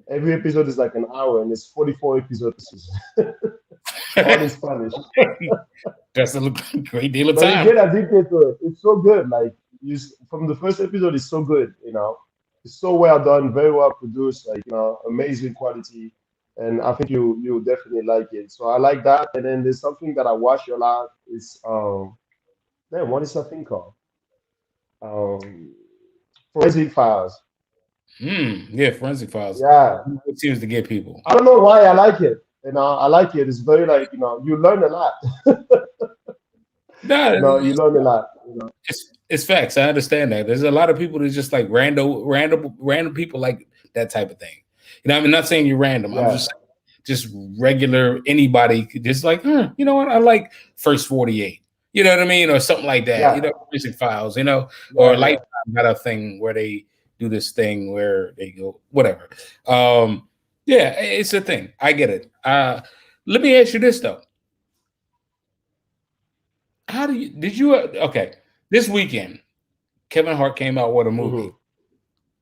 Every episode is like an hour, and it's 44 episodes per season, all in Spanish. That's a great deal of But you time. get addicted to it. It's so good. Like from the first episode, it's so good. It's so well done, very well produced. Like amazing quality, and I think you definitely like it. So I like that. And then there's something that I watch a lot. It's man, what is that thing called? Um, Forensic Files. Yeah, Forensic Files. Yeah, It seems to get people. I don't know why I like it. I like it. It's very like you learn a lot. No, You learn a lot. it's facts. I understand that. There's a lot of people that just like random people like that type of thing. I'm not saying you're random. I'm Yeah, just regular anybody could just like, you know what? I like First 48. You know what I mean? Or something like that. yeah, Forensic Files, or yeah, yeah. Lifetime got a thing where they do this thing where they go, whatever. Yeah, it's a thing. I get it. Let me ask you this though. Okay, this weekend, Kevin Hart came out with a movie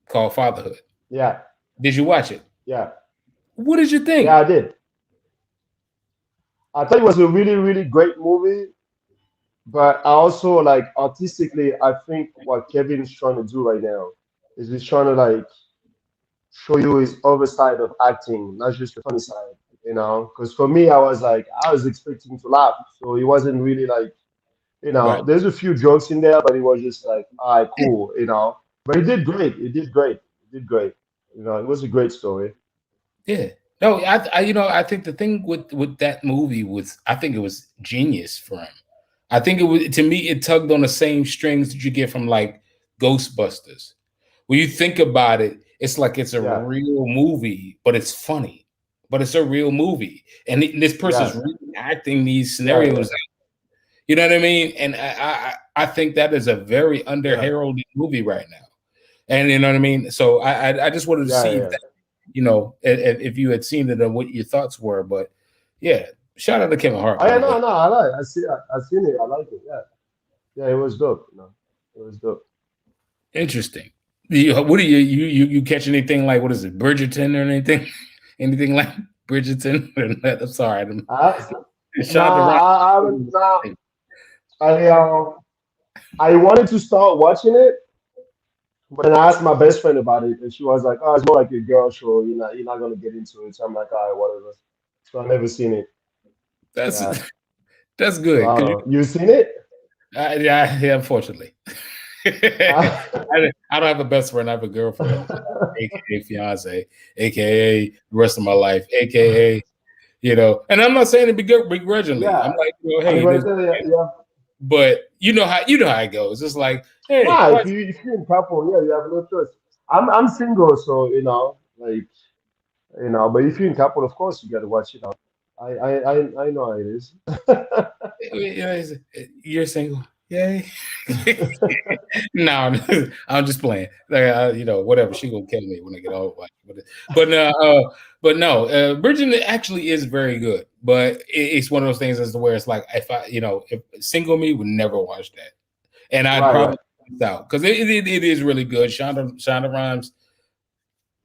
called Fatherhood. Yeah, Did you watch it? yeah, What did you think? yeah. I did. I thought it was a really, really great movie. But I also like artistically, I think what Kevin is trying to do right now is he's trying to like show you his other side of acting, not just the funny side. Because for me, I was expecting to laugh, so it wasn't really like Right. there's a few jokes in there, but it was just like, all right, cool. But he did great. He did great. He did great. It was a great story. Yeah. No, I think the thing with that movie was, I think it was genius for him. I think to me, it tugged on the same strings that you get from like Ghostbusters. When you think about it, it's like it's a Yeah, real movie, but it's funny. But it's a real movie, and this person's yeah, reenacting these yeah, yeah, scenarios. You know what I mean? And I think that is a very under yeah, heralded movie right now. And you know what I mean? So I just wanted to yeah, see yeah. if you had seen it and what your thoughts were. But yeah, shout out to Kevin Hart. Oh By yeah, the way. no, I like. I seen it. I like it. Yeah, yeah. It was dope. It was dope. Interesting. What do you catch anything like, what is it, Bridgerton or anything? Anything like Bridgerton? I'm sorry. I, Shout out to Ron. I haven't. Nah, I I wanted to start watching it, but then I asked my best friend about it, and she was like, "Oh, it's more like a girl show. You're not gonna get into it." So I'm like, "All right, whatever." So I've never seen it. That's Yeah. that's So good I don't because know. You seen it? yeah, unfortunately, I don't have a best friend. I have a girlfriend, aka fiance, aka the rest of my life, aka And I'm not saying it begrudgingly. I'm Yeah. like, I mean, hey, right this, there, yeah, yeah. but you know how it goes. It's like, hey, Nah, if watch. you're in couple, yeah, you have no choice. I'm single, so like but if you're in couple, of course you gotta watch it out. I know how it is. You're single, yay. No, I'm just playing. Like, whatever. She gonna kill me when I get old. But no. Bridget actually is very good, but it's one of those things as to where it's like if single me would never watch that, and I'd Right, probably right. miss out because it is really good. Shonda Rhimes,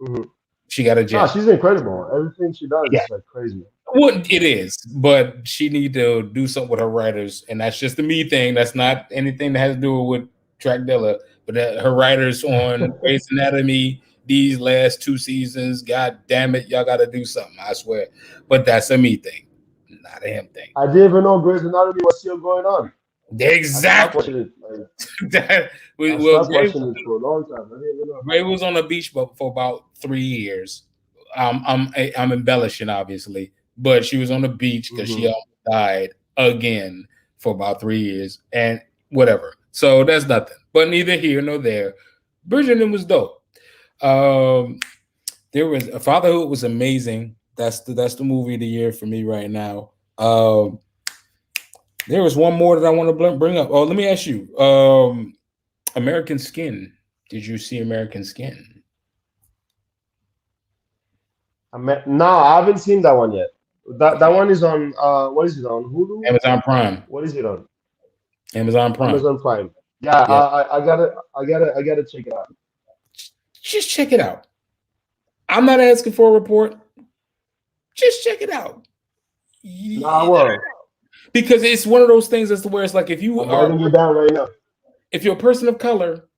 Hmm. she got a Nah, gem. she's incredible. Everything she does Yeah. is like crazy. Well, it is, but she need to do something with her writers, and that's just a me thing. That's not anything that has to do with TRACKDILLA, but her writers on Grey's Anatomy these last 2 seasons. God damn it, y'all got to do something. I swear, but that's a me thing, not a him thing. I didn't even know Grey's Anatomy was still going on. I stopped Exactly. watching it. Like, That I well, stopped watching it for a long time. I didn't even know. Gray was on the beach for about 3 years. I'm embellishing, obviously, but she was on the beach because she Hmm. almost died again for about 3 years, and whatever. So that's nothing. But neither here nor there. Bridgerton was dope. Um, there was Fatherhood was amazing. That's the movie of the year for me right now. There was one more that I want to bring up. Oh, let me ask you. American Skin. Did you see American Skin? No, I haven't seen that one yet. That Okay. one is on what is it on Hulu? Amazon Prime. What is it on? Amazon Prime. Amazon Prime. Yeah, Yeah. I gotta check it out. Just check it out. I'm not asking for a report. Just check it out. Nah, Yeah, well, because it's one of those things as to where it's like I'm writing it down right now. if you're a person of color,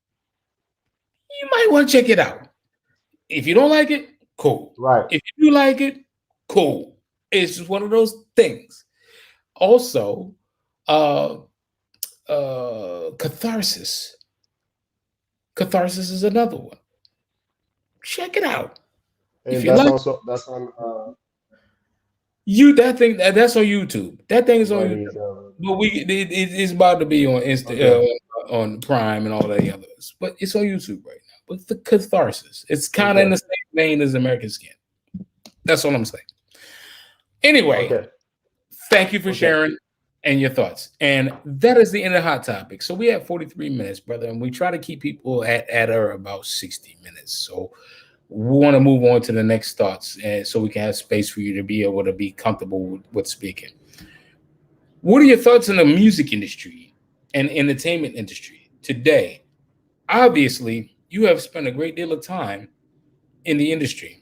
you might want to check it out. If you don't like it, cool. Right. If you do like it, cool. It's just one of those things. Also, uh catharsis. Catharsis is another one. Check it out. If And you like that's on that's on YouTube. That thing is I'm on writing YouTube. it down. But it's about to be on Okay. On Prime and all the others. But it's on YouTube right now. But the catharsis, it's kind of in Okay. the same vein as American Skin. That's all I'm saying. Anyway, Okay. thank you for Okay. sharing and your thoughts. And that is the end of Hot Topic. So we have 43 minutes, brother, and we try to keep people at or about 60 minutes. So we want to move on to the next thoughts, and so we can have space for you to be able to be comfortable with speaking. What are your thoughts on the music industry and entertainment industry today? Obviously, you have spent a great deal of time in the industry.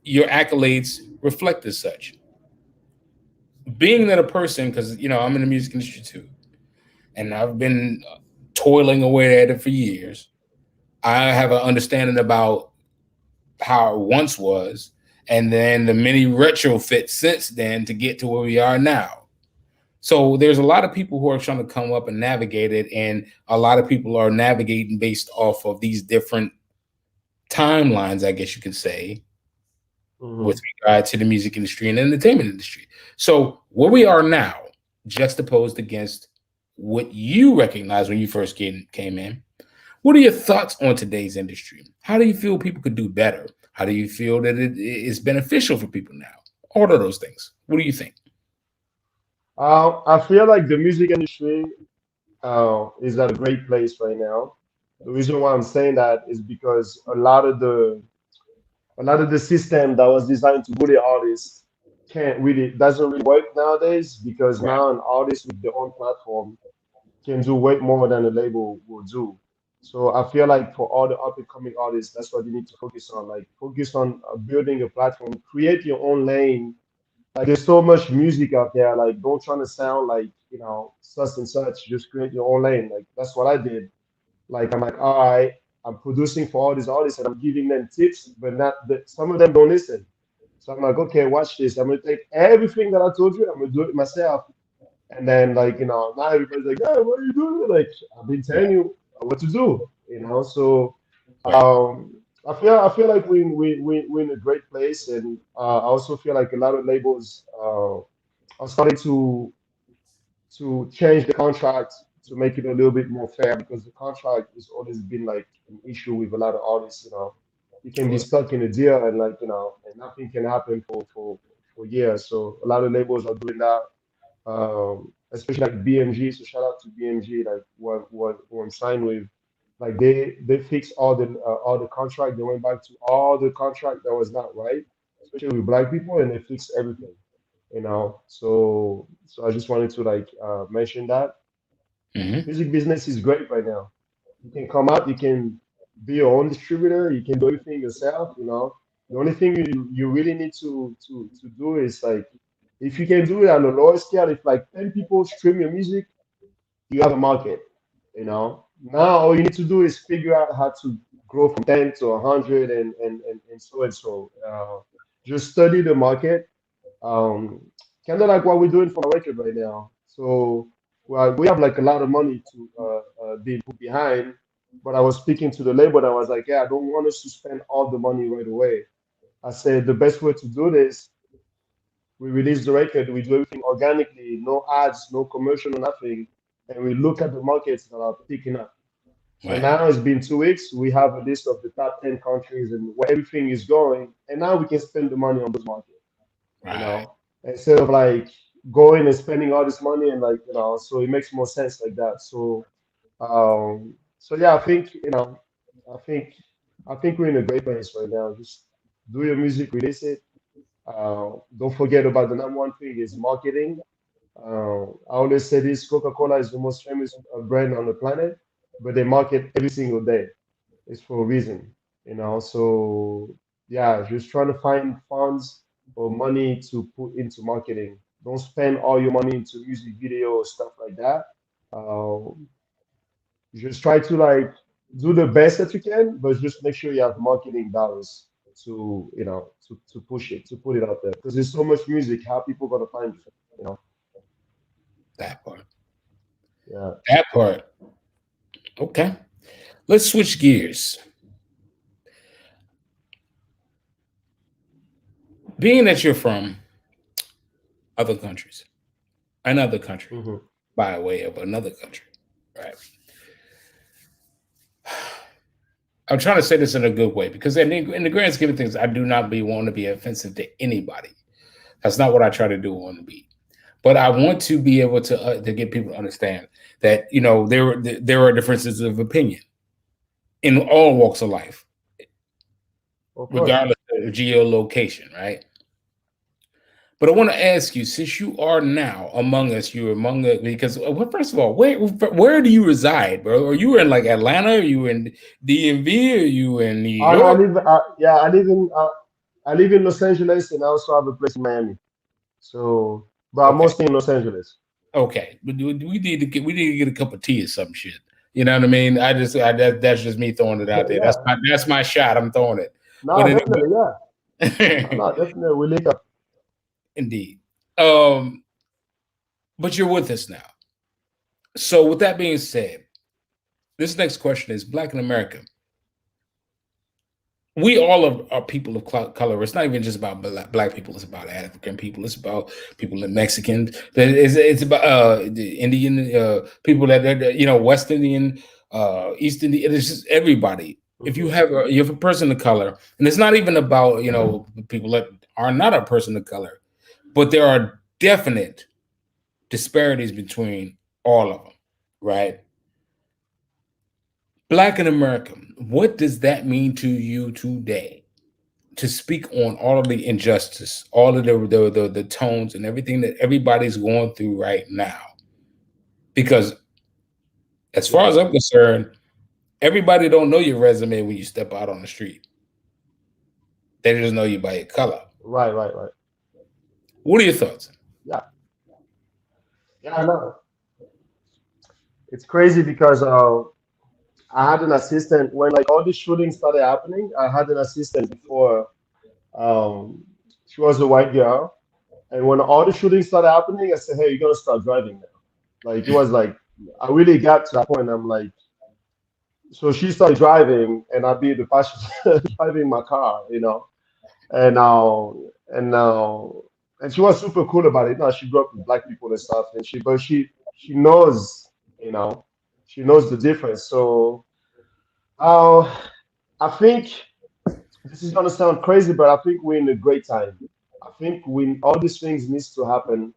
Your accolades reflect as such. Being that a person, because I'm in the music industry too, and I've been toiling away at it for years. I have an understanding about how it once was, and then the many retrofits since then to get to where we are now. So there's a lot of people who are trying to come up and navigate it, and a lot of people are navigating based off of these different timelines, I guess you could say, with regard to the music industry and the entertainment industry. So where we are now, juxtaposed against what you recognized when you first came in, what are your thoughts on today's industry? How do you feel people could do better? How do you feel that it is beneficial for people now? All of those things. What do you think? I feel like the music industry is at a great place right now. The reason why I'm saying that is because a lot of the system that was designed to bully artists doesn't really work nowadays because Right. now an artist with their own platform can do way more than a label will do. So I feel like for all the up and coming artists, that's what you need to focus on. Like focus on building a platform, create your own lane. Like there's so much music out there. Like don't try to sound like such and such, just create your own lane. Like that's what I did. Like I'm like, all right, I'm producing for all these artists and I'm giving them tips, but not that some of them don't listen. So I'm like, okay, watch this. I'm gonna take everything that I told you, I'm gonna do it myself. And then like, now everybody's like, yeah, what are you doing? Like I've been telling you what to do. So Right. I feel like we're in a great place, and I also feel like a lot of labels are starting to change the contract to make it a little bit more fair, because the contract has always been like an issue with a lot of artists. You can be Well, stuck in a deal and like and nothing can happen for years. So a lot of labels are doing that, especially like BMG. So shout out to BMG, like what I'm signed with. Like they fixed all the contract. They went back to all the contract that was not right, especially with black people, and they fixed everything. So I just wanted to like mention that mhm. music business is great right now. You can come out, you can be your own distributor, you can do everything yourself. The only thing you really need to do is like, if you can do it on a lower scale, if like 10 people stream your music, you have a market. Now all you need to do is figure out how to grow from 10 to 100 and so and so. Just study the market, um, kind of like what we're doing for our record right now. So we have like a lot of money to be put behind, but I was speaking to the label and I was like, yeah, I don't want us to spend all the money right away. I said the best way to do this, we release the record, we do everything organically, no ads, no commercial, no nothing, and we look at the markets that are picking up. So Right. now it's been 2 weeks. We have a list of the top 10 countries and where everything is going, and now we can spend the money on those markets you Right. know, instead of like going and spending all this money and like, so it makes more sense like that. So yeah, I think, I think we're in a great place right now. Just do your music, release it. Don't forget about the number one thing is marketing. I always say this: Coca-Cola is the most famous brand on the planet, but they market every single day. It's for a reason. So yeah, just trying to find funds or money to put into marketing. Don't spend all your money into music video or stuff like that. Um, just try to like do the best that you can, but just make sure you have marketing dollars to push it, to put it out there. Because there's so much music, how people gonna find you? You know? That part. Yeah. That part. Okay. Let's switch gears. Being that you're from other countries, another country, Hmm. by way of another country, right? I'm trying to say this in a good way, because in the grand scheme of things, I do not want to be offensive to anybody. That's not what I try to do on the beat. But I want to be able to get people to understand that there are differences of opinion in all walks of life, Of course. regardless of geolocation, right? But I want to ask you, since you are now among us, you're among us because first of all, where do you reside, bro? Are you in like Atlanta? Are you in DMV? Are you in New I York? live, yeah, I live in Los Angeles, and I also have a place in Miami. So, but I'm Okay, mostly in Los Angeles. okay. But we need to get a cup of tea or some shit. You know what I mean? That's just me throwing it out there. Yeah, That's my shot. I'm throwing it. no, But definitely, yeah, anyway, no, definitely, we link up. indeed. Um, but you're with us now. So with that being said, this next question is Black in America. We all are people of color. It's not even just about black people. It's about African people. It's about people in Mexican. It's about the Indian people that West Indian, East Indian. It's just everybody. If Hmm. you have a person of color, and it's not even about people that are not a person of color, but there are definite disparities between all of them, right? Black in America, what does that mean to you today? To speak on all of the injustice, all of the tones and everything that everybody's going through right now. Because as far Yeah, as I'm concerned, everybody don't know your resume when you step out on the street. They just know you by your color. right. What are your thoughts? Yeah, Yeah, I know. It's crazy because I had an assistant when like all the shootings started happening. I had an assistant before. Um, she was a white girl, and when all the shootings started happening, I said, "Hey, you're gonna start driving now." Like it was like I really got to that point. I'm like, so she started driving, and I'd be the passenger driving my car, you know. And and now and she was super cool about it. Now she grew up with black people and stuff, and she knows, you know, she knows the difference. So uh, I think this is gonna sound crazy, but I think we're in a great time. I think when all these things needs to happen,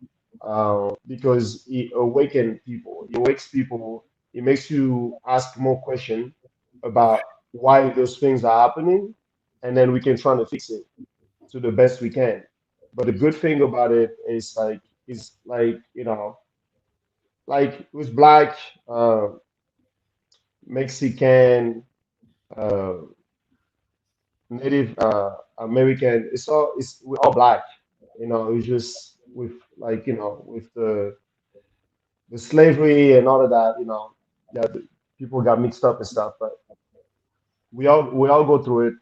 because it awakens people, it wakes people, it makes you ask more questions about why those things are happening, and then we can try to fix it to the best we can. But the good thing about it is like, you know, like with black, Mexican, uh, Native American, we're all black. You know, it's just with like, you know, with the slavery and all of that, you know, yeah, people got mixed up and stuff, but we all go through it.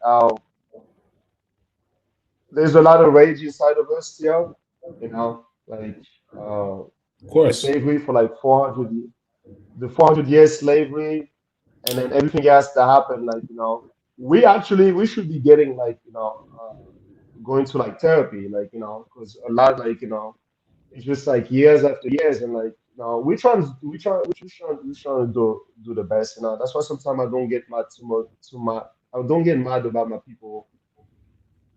There's a lot of rage inside of us still, you know, like uh, Of the course. slavery for like 400, the 400 years slavery, and then everything else that happened, like, you know, we should be getting like, you know, going to like therapy, like, you know, because a lot, like, you know, it's just like years after years, and like, you know, we trying to do the best, you know. That's why sometimes I don't get mad too much. I don't get mad about my people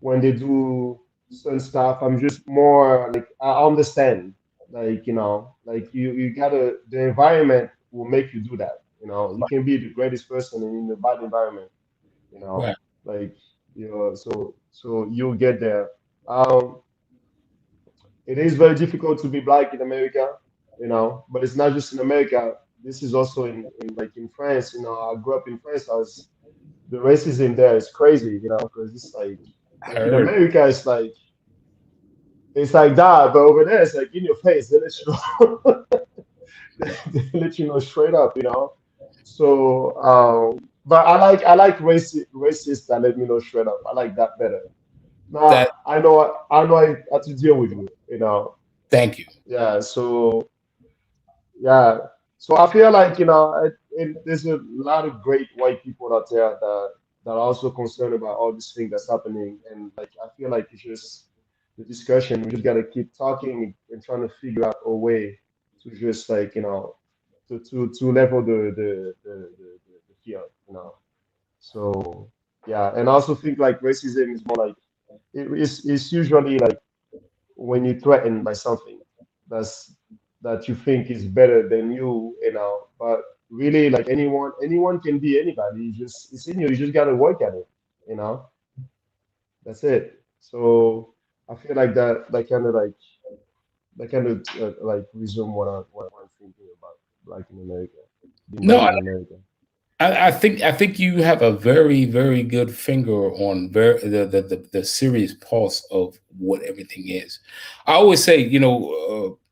when they do certain stuff. I'm just more like I understand, like, you know, like you gotta, the environment will make you do that. You know, you can be the greatest person in a bad environment. You Right. know, like, you know, so you'll get there. Um, it is very difficult to be black in America, you know, but it's not just in America. This is also in like in France. You know, I grew up in France. The racism there is crazy, you know, because it's like in Heard. America, it's like that, but over there, it's like in your face. They let you know, they let you know straight up, you know. So, but I like racist that let me know straight up. I like that better. Now That. I have to deal with you, you know. Thank you. Yeah. So yeah. So I feel like, you know, there's a lot of great white people out there that are also concerned about all this thing that's happening, and like I feel like it's just the discussion. We just gotta keep talking and trying to figure out a way to just like, you know, to level the field, you know. So yeah, and I also think like racism is more like it's usually like when you're threatened by something that's that you think is better than you know. But really, like anyone can be anybody. It's in you. You just gotta work at it, you know. That's it. So I feel like that kind of like resume what I'm thinking about black in America, being No, black in America. I think you have a very, very good finger on the serious pulse of what everything is. I always say,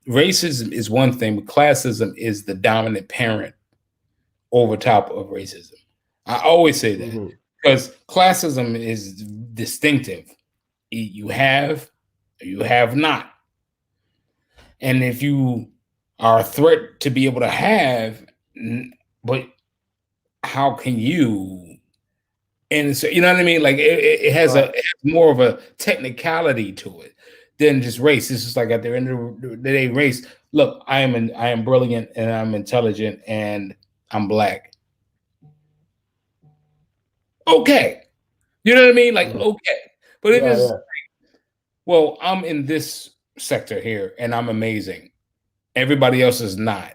racism is one thing, but classism is the dominant parent over top of racism. I always say that Hmm. because classism is distinctive. You have, or you have not, and if you are a threat to be able to have, but how can you? And so, you know what I mean? Like it has Right. it has more of a technicality to it than just race. It's just like at the end of the day, race. Look, I am brilliant and I'm intelligent and I'm black. Okay, you know what I mean? Like Mm. okay, but it Yeah, is yeah, well. I'm in this sector here and I'm amazing. Everybody else is not.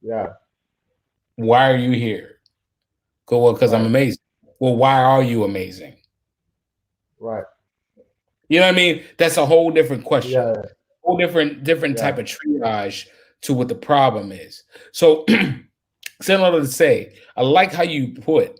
yeah. Why are you here? Go well because I'm Right, amazing. Well, why are you amazing? right. You know what I mean? That's a whole different question. Yeah, Whole different type yeah. of triage to what the problem is. So similar to say, I like how you put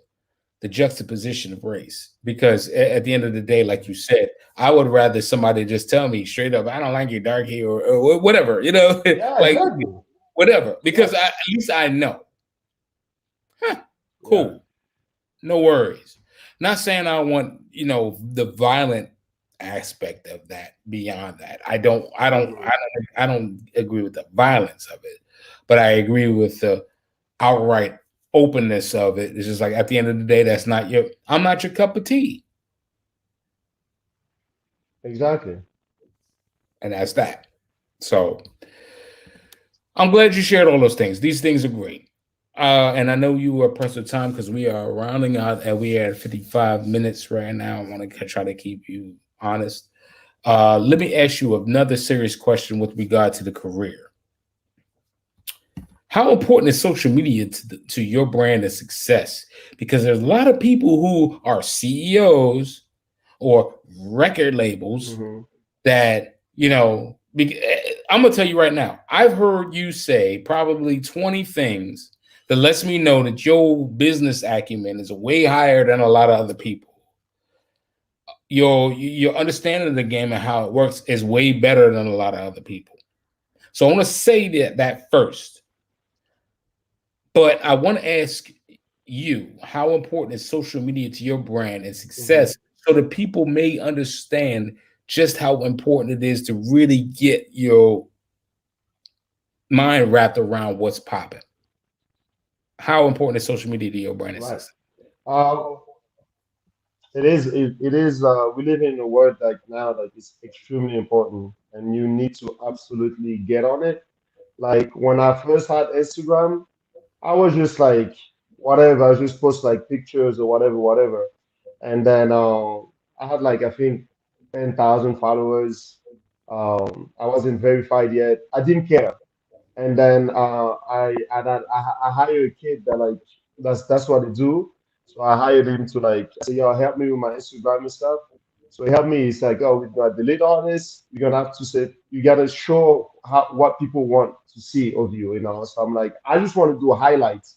the juxtaposition of race, because at the end of the day, like you said, I would rather somebody just tell me straight up, I don't like your dark hair or whatever, you know, Yeah, like exactly. whatever, because at least I know. Cool. Yeah. No worries. Not saying I want, you know, the violent aspect of that beyond that. I don't agree with the violence of it, but I agree with the outright openness of it. It's just like at the end of the day, I'm not your cup of tea. Exactly. And that's that. So I'm glad you shared all those things. These things are great. And I know you are pressed for time because we are rounding out and we are at 55 minutes right now. I want to try to keep you honest. Let me ask you another serious question with regard to the career. How important is social media to your brand and success? Because there's a lot of people who are CEOs or record labels that, you know, I'm going to tell you right now, I've heard you say probably 20 things that lets me know that your business acumen is way higher than a lot of other people. Your understanding of the game and how it works is way better than a lot of other people. So I want to say that first. But I want to ask you, how important is social media to your brand and success so that people may understand just how important it is to really get your mind wrapped around what's popping? How important is social media to your brand and success? It is we live in a world like now that is extremely important and you need to absolutely get on it. Like when I first had Instagram, I was just like whatever, I just post like pictures or whatever. And then I had like I think 10,000 followers. I wasn't verified yet. I didn't care. And then I hire a kid that like that's what they do. So I hired him to like say, yo, help me with my Instagram and stuff. So he helped me. He's like, oh, we're gonna delete all this. You're gonna have to say you gotta show what people want to see of you, you know. So I'm like, I just want to do highlights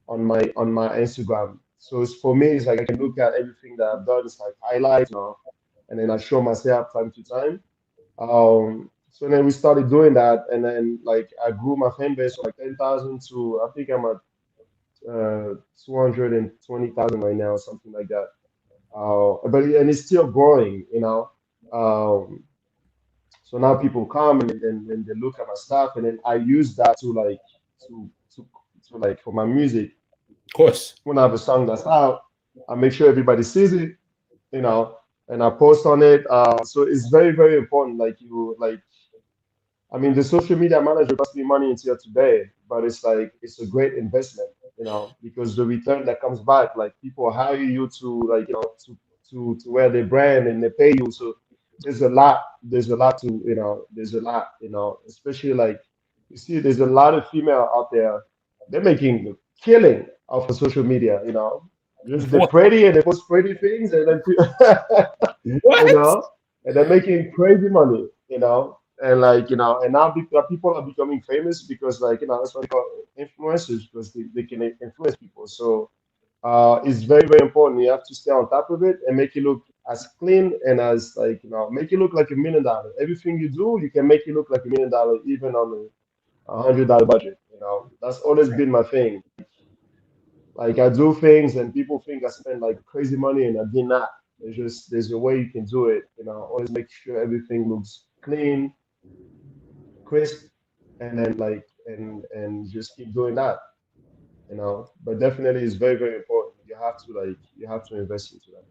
on my Instagram. So it's for me, it's like I can look at everything that I've done, it's like highlights, you know, and then I show myself time to time. So then we started doing that, and then like I grew my fan base from like 10,000 to I think I'm at 220,000 right now, something like that. And it's still growing, you know. Um, so now people come and they look at my stuff, and then I use that to like to to to like for my music. Of course. When I have a song that's out, I make sure everybody sees it, you know, and I post on it. So it's very, very important. Like you, like I mean, the social media manager costs me money until today, but it's like it's a great investment, you know, because the return that comes back, like people hire you to like you know to wear their brand and they pay you. So there's a lot to there's a lot, you know, especially like you see, there's a lot of female out there. They're making a killing off of social media, you know. Just they're What? pretty and they post pretty things and then you What? know, and they're making crazy money, you know, and like you know, and now people are becoming famous because like you know that's what they call influencers because they can influence people. So it's very very important. You have to stay on top of it and make it look as clean and as like you know, make it look like $1 million. Everything you do, you can make it look like $1 million even on $100 budget. You know, that's always been my thing. Like I do things and people think I spend like crazy money and I did not. There's a way you can do it. You know, always make sure everything looks clean, crisp, and then like and just keep doing that. You know, but definitely it's very very important. You have to invest into that.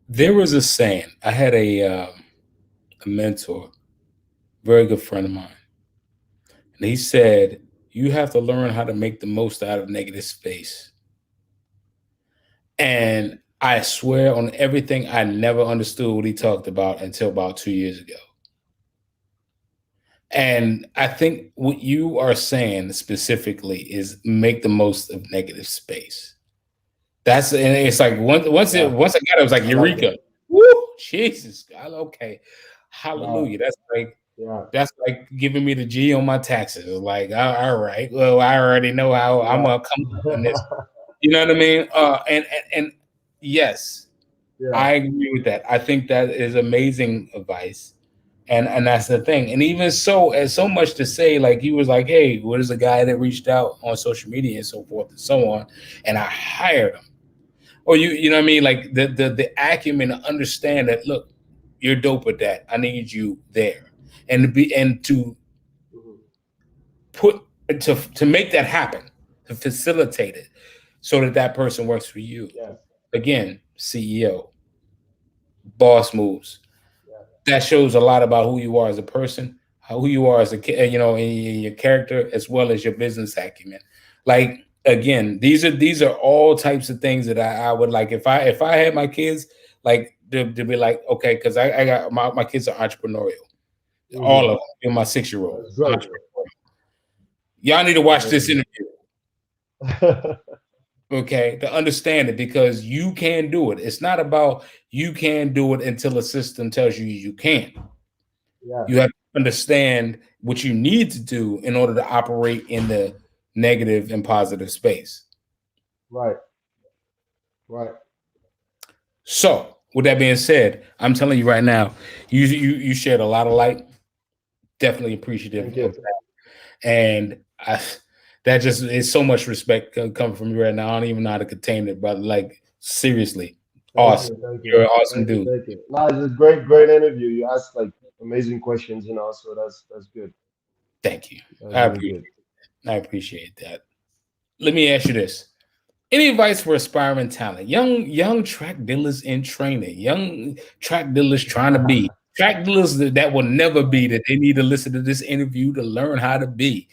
There was a saying. I had a mentor, very good friend of mine, and he said, "You have to learn how to make the most out of negative space." And I swear on everything, I never understood what he talked about until about 2 years ago. And I think what you are saying specifically is make the most of negative space. And it's like once I Yeah, got it, it was like I like Eureka. that. Woo! Jesus God, okay. Yeah, Hallelujah. yeah, That's like giving me the G on my taxes. Like, all right. Well, I already know how I'm yeah. gonna come up in this. You know what I mean? And yes, Yeah. I agree with that. I think that is amazing advice. And that's the thing. And even so, as so much to say, like he was like, hey, what is a guy that reached out on social media and so forth and so on, and I hired him. Or you know what I mean? Like the acumen to understand that, look, you're dope at that. I need you there. And to be and to Mhm. put to make that happen, to facilitate it so that that person works for you. Yes. Again, CEO, boss moves. Yeah. That shows a lot about who you are as a person, who you are as you know, in your character, as well as your business acumen. Like again, these are all types of things that I would like if I had my kids, like to be like, okay, because I got my kids are entrepreneurial, all Hmm. of them. Even my 6-year-old. That's great. Y'all need to That's watch very this good. interview, okay, to understand it because you can do it. It's not about you can do it until a system tells you you can't. Yeah. You have to understand what you need to do in order to operate in the negative and positive space. Right. Right. So, with that being said, I'm telling you right now, you shared a lot of light. Definitely appreciative Thank you. of that, and that just is so much respect coming from you right now. I don't even know how to contain it, brother. Like seriously, Thank awesome. you. Thank you. You're an awesome Thank you. dude. Thank you. No, it's a great, great interview. You asked like amazing questions, so that's good. Thank you. That's I really appreciate. good. I appreciate that. Let me ask you this: any advice for aspiring talent, young track dealers in training, young track dealers trying to be track dealers that will never be, that they need to listen to this interview to learn how to be?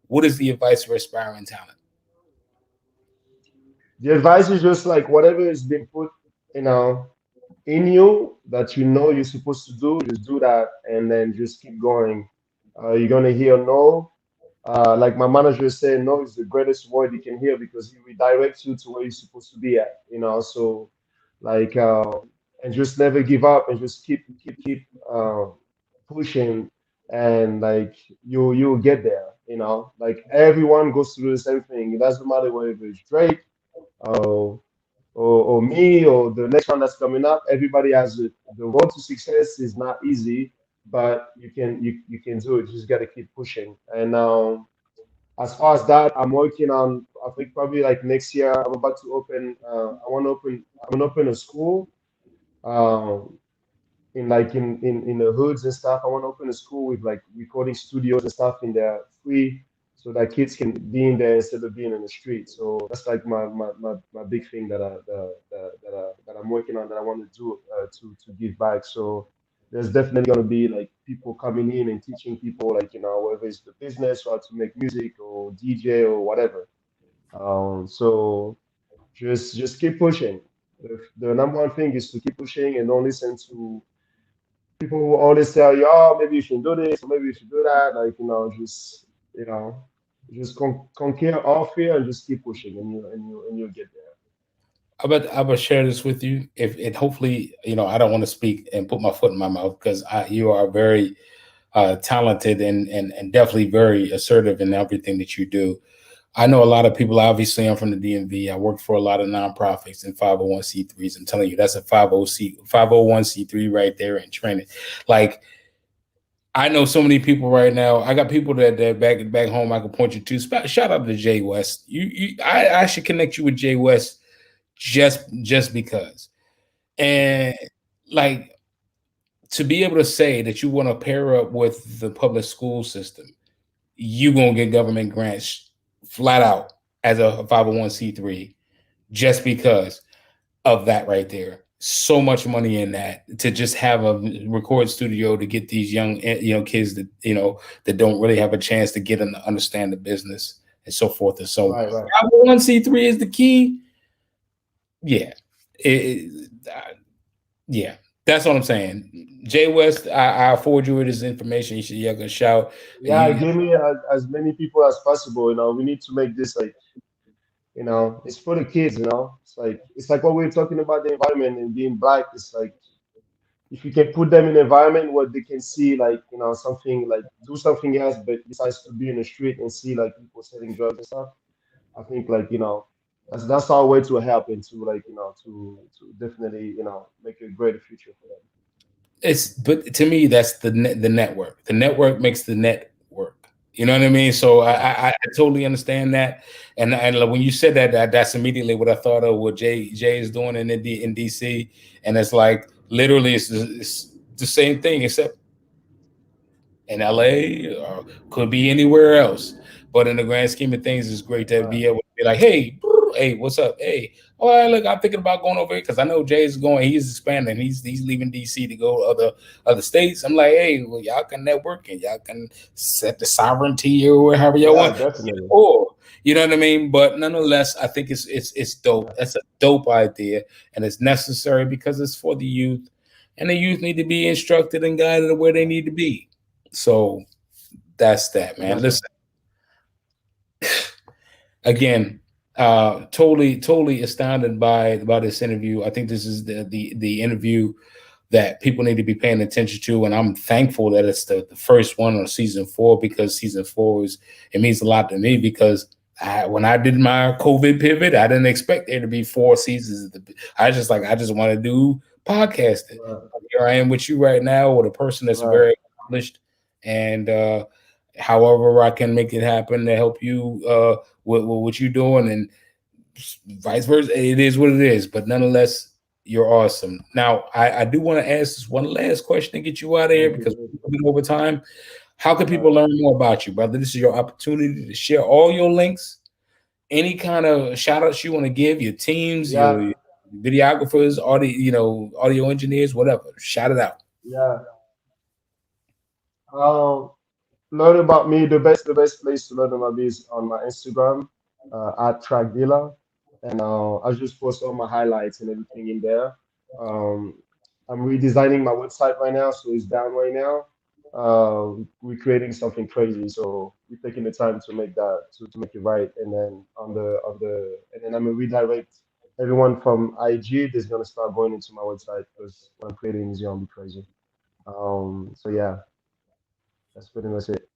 What is the advice for aspiring talent? The advice is just like whatever has been put, you know, in you that you're supposed to do, just do that and then just keep going. You're gonna hear no. Like my manager is saying, no is the greatest word you can hear because he redirects you to where you're supposed to be at. So like and just never give up and just keep pushing and like you'll get there. Like everyone goes through the same thing. It doesn't matter whether it's Drake or or me or the next one that's coming up. Everybody has it. The road to success is not easy, but you can do it. You just gotta keep pushing. And as far as that, I'm working on. I think probably like next year, I'm about to open. I want to open. I'm gonna open a school. Um, in like in the hoods and stuff. I want to open a school with like recording studios and stuff in there free so that kids can be in there instead of being in the street. So that's like my big thing that I'm working on that I want to do to give back. So there's definitely gonna be like people coming in and teaching people like whether it's the business or how to make music or DJ or whatever. So just keep pushing. The number one thing is to keep pushing and don't listen to people will always tell you, oh, maybe you should do this, or maybe you should do that. Like, you know, just conquer all fear and just keep pushing, and you'll get there. I bet share this with you. If it hopefully, I don't want to speak and put my foot in my mouth because you are very talented and definitely very assertive in everything that you do. I know a lot of people. Obviously, I'm from the DMV. I work for a lot of nonprofits and 501c3s. I'm telling you, that's a 501c3 right there in training. Like I know so many people right now. I got people that back home I can point you to. Shout out to Jay West. I should connect you with Jay West just because. And like to be able to say that you want to pair up with the public school system, you gonna get government grants flat out as a 501c3 just because of that right there. So much money in that to just have a record studio to get these young kids that that don't really have a chance to get and understand the business and so forth and so on. Right, right. 501c3 is the key. Yeah. Yeah. That's what I'm saying. Jay West, I forward you with his information. You should go shout. Yeah, give me as many people as possible. We need to make this like, it's for the kids. It's like what we are talking about the environment and being black. It's like if you can put them in an environment where they can see like something like do something else, but besides to be in the street and see like people selling drugs and stuff. I think like that's our way to help and to like to definitely make a greater future for them. But to me, that's the network. The network makes the network. You know what I mean? So I totally understand that. And when you said that's immediately what I thought of what Jay is doing in DC. And it's like literally it's the same thing except in LA or could be anywhere else. But in the grand scheme of things, it's great to be able to be like, hey, what's up? Hey, oh, look, I'm thinking about going over here because I know Jay's going. He's expanding. He's leaving DC to go to other states. I'm like, hey, well, y'all can network and y'all can set the sovereignty or however y'all want. Definitely. Or you know what I mean? But nonetheless, I think it's dope. That's a dope idea, and it's necessary because it's for the youth, and the youth need to be instructed and guided to where they need to be. So that's that, man. Listen, again, totally astounded by this interview. I think this is the interview that people need to be paying attention to, and I'm thankful that it's the first one on season 4 because season 4 it means a lot to me because when I did my COVID pivot, I didn't expect there to be 4 seasons. I just want to do podcasting. Here I am with you right now with a person that's very accomplished. And however I can make it happen to help you with what you're doing and vice versa, it is what it is. But nonetheless, you're awesome. Now, I do want to ask this one last question to get you out of here because we're moving over time. How can people learn more about you, brother? This is your opportunity to share all your links, any kind of shout outs you want to give, your teams, your videographers, audio engineers, whatever. Shout it out. Yeah. Learn about me. The best place to learn about me is on my Instagram at TRACKDILLA, and I just post all my highlights and everything in there. I'm redesigning my website right now, so it's down right now. We're creating something crazy, so we're taking the time to make that to make it right, and then and then I'm gonna redirect everyone from IG that's gonna start going into my website because what I'm creating is gonna be crazy. So yeah. That's pretty much it.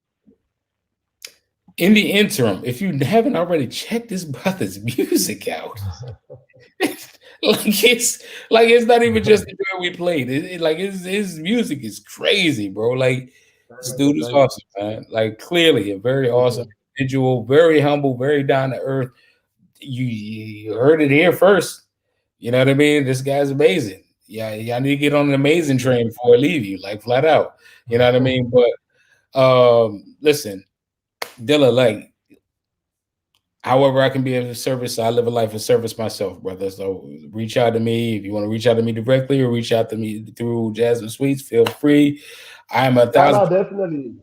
In the interim, if you haven't already checked this brother's music out, it's not even just the way we played. His music is crazy, bro. Like this dude is awesome, man. Like clearly a very awesome individual, very humble, very down to earth. You heard it here first. You know what I mean? This guy's amazing. Yeah, y'all need to get on an amazing train before I leave you, like flat out. You know what I mean? But listen, Dilla, like, however I can be of service, I live a life of service myself, brother. So reach out to me if you want to reach out to me directly or reach out to me through Jasmine Sweets. Feel free. I'm 1,000. Definitely.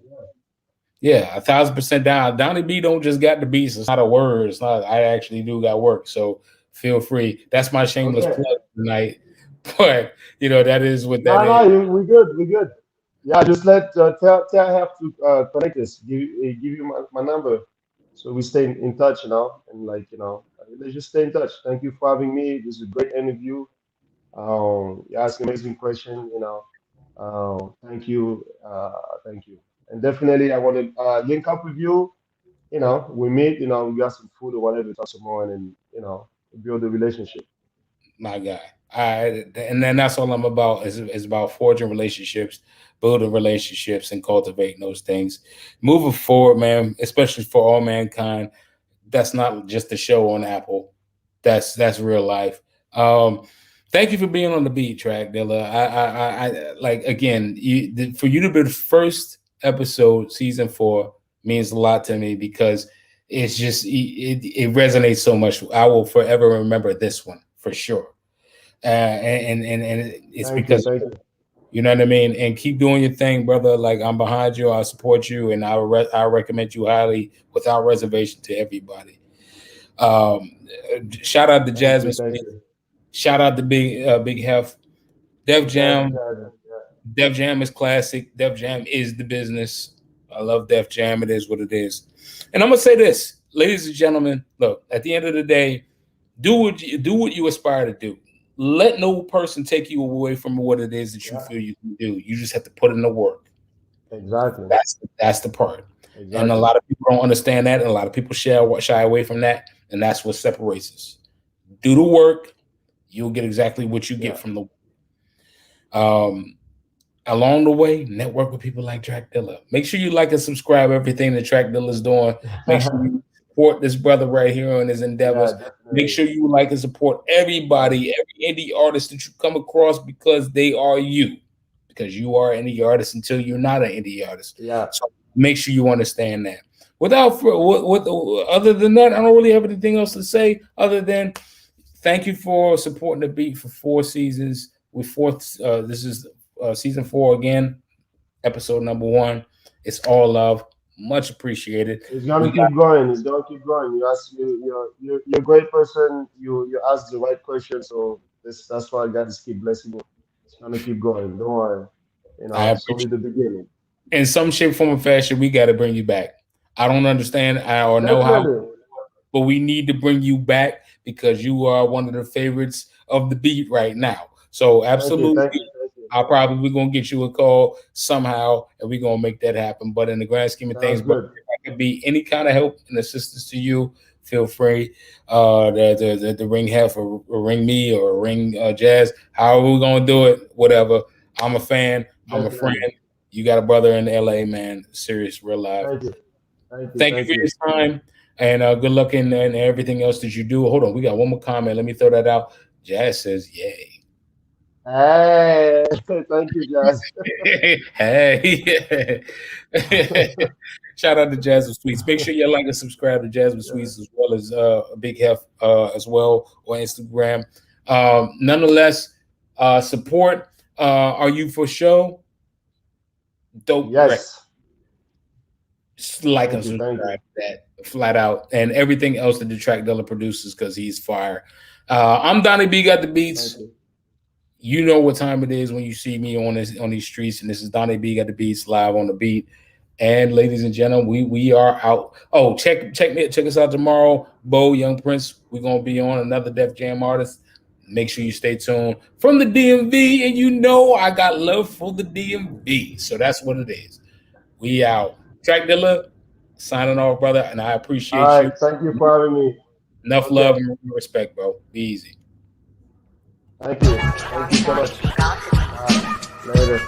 Yeah, 1,000% down. Donnie B don't just got the beats. It's not a word. It's not. I actually do got work. So feel free. That's my shameless plug tonight. But that is what that is. No, we good. We good. Yeah, just let tell have to connect us. Give you my number, so we stay in touch, and let's just stay in touch. Thank you for having me. This is a great interview. You asked an amazing question. Thank you, and definitely I want to link up with you. We meet. We got some food or whatever, talk some more, and then build a relationship. My guy. And then that's all I'm about is about forging relationships, building relationships, and cultivating those things. Moving forward, man, especially for all mankind, that's not just a show on Apple. That's real life. Thank you for being on the beat, TRACKDILLA. I like again, for you to be the first episode, season 4 means a lot to me because it's just it resonates so much. I will forever remember this one for sure. And it's because you know what I mean. And keep doing your thing, brother. Like I'm behind you. I support you, and I recommend you highly, without reservation, to everybody. Shout out to Jasmine. Shout out to Big Hef. Def Jam. Def Jam is classic. Def Jam is the business. I love Def Jam. It is what it is. And I'm gonna say this, ladies and gentlemen. Look, at the end of the day, do what you aspire to do. Let no person take you away from what it is that you feel you can do. You just have to put in the work. Exactly. That's the part. Exactly. And a lot of people don't understand that, and a lot of people shy away from that, and that's what separates us. Do the work. You'll get exactly what you get from the along the way, network with people like TRACKDILLA. Make sure you like and subscribe everything that TRACKDILLA is doing. Make sure you support this brother right here on his endeavors. Make sure you like and support everybody, every indie artist that you come across, because they are you. Because you are an indie artist until you're not an indie artist. Yeah. So make sure you understand that. Other than that, I don't really have anything else to say other than thank you for supporting the beat for 4 seasons. This is season 4 again, episode number 1. It's all love, much appreciated. It's gonna keep going. It's gonna keep going. You're a great person. You ask the right question, so that's why God is keep blessing you. It's gonna keep going. Don't worry. It's only the beginning. In some shape, form, or fashion, we got to bring you back. I don't understand or know how, but we need to bring you back because you are one of the favorites of the beat right now. So absolutely, thank you. I'll probably gonna get you a call somehow, and we're gonna make that happen. But in the grand scheme of things, but if I can be any kind of help and assistance to you, feel free. The ring Hef or ring me or ring Jazz, however we're gonna do it, whatever. I'm a fan. I'm a friend. You got a brother in LA, man. Serious, real life. Thank you for your time, and good luck in everything else that you do. Hold on, we got one more comment. Let me throw that out. Jazz says, "Yay." Hey, thank you, Jazz. Hey. Shout out to Jazz with Sweets. Make sure you like and subscribe to Jazz with Sweets as well as Big Hef as well on Instagram. Nonetheless, support Are You For Show? Dope. Yes. Like and subscribe that flat out, and everything else that the TRACKDILLA produces because he's fire. I'm Donnie B, got the beats. You know what time it is when you see me on these streets, and this is Donnie B, got the beats, live on the beat. And ladies and gentlemen, we are out. Oh, check us out tomorrow. Bo, Young Prince, we're gonna be on another Def Jam artist. Make sure you stay tuned from the DMV, and you know I got love for the DMV, so that's what it is. We out. TRACKDILLA signing off, brother, and I appreciate you. Thank you for having me. Enough love and respect, bro. Be easy. Thank you. Thank you so much. Later.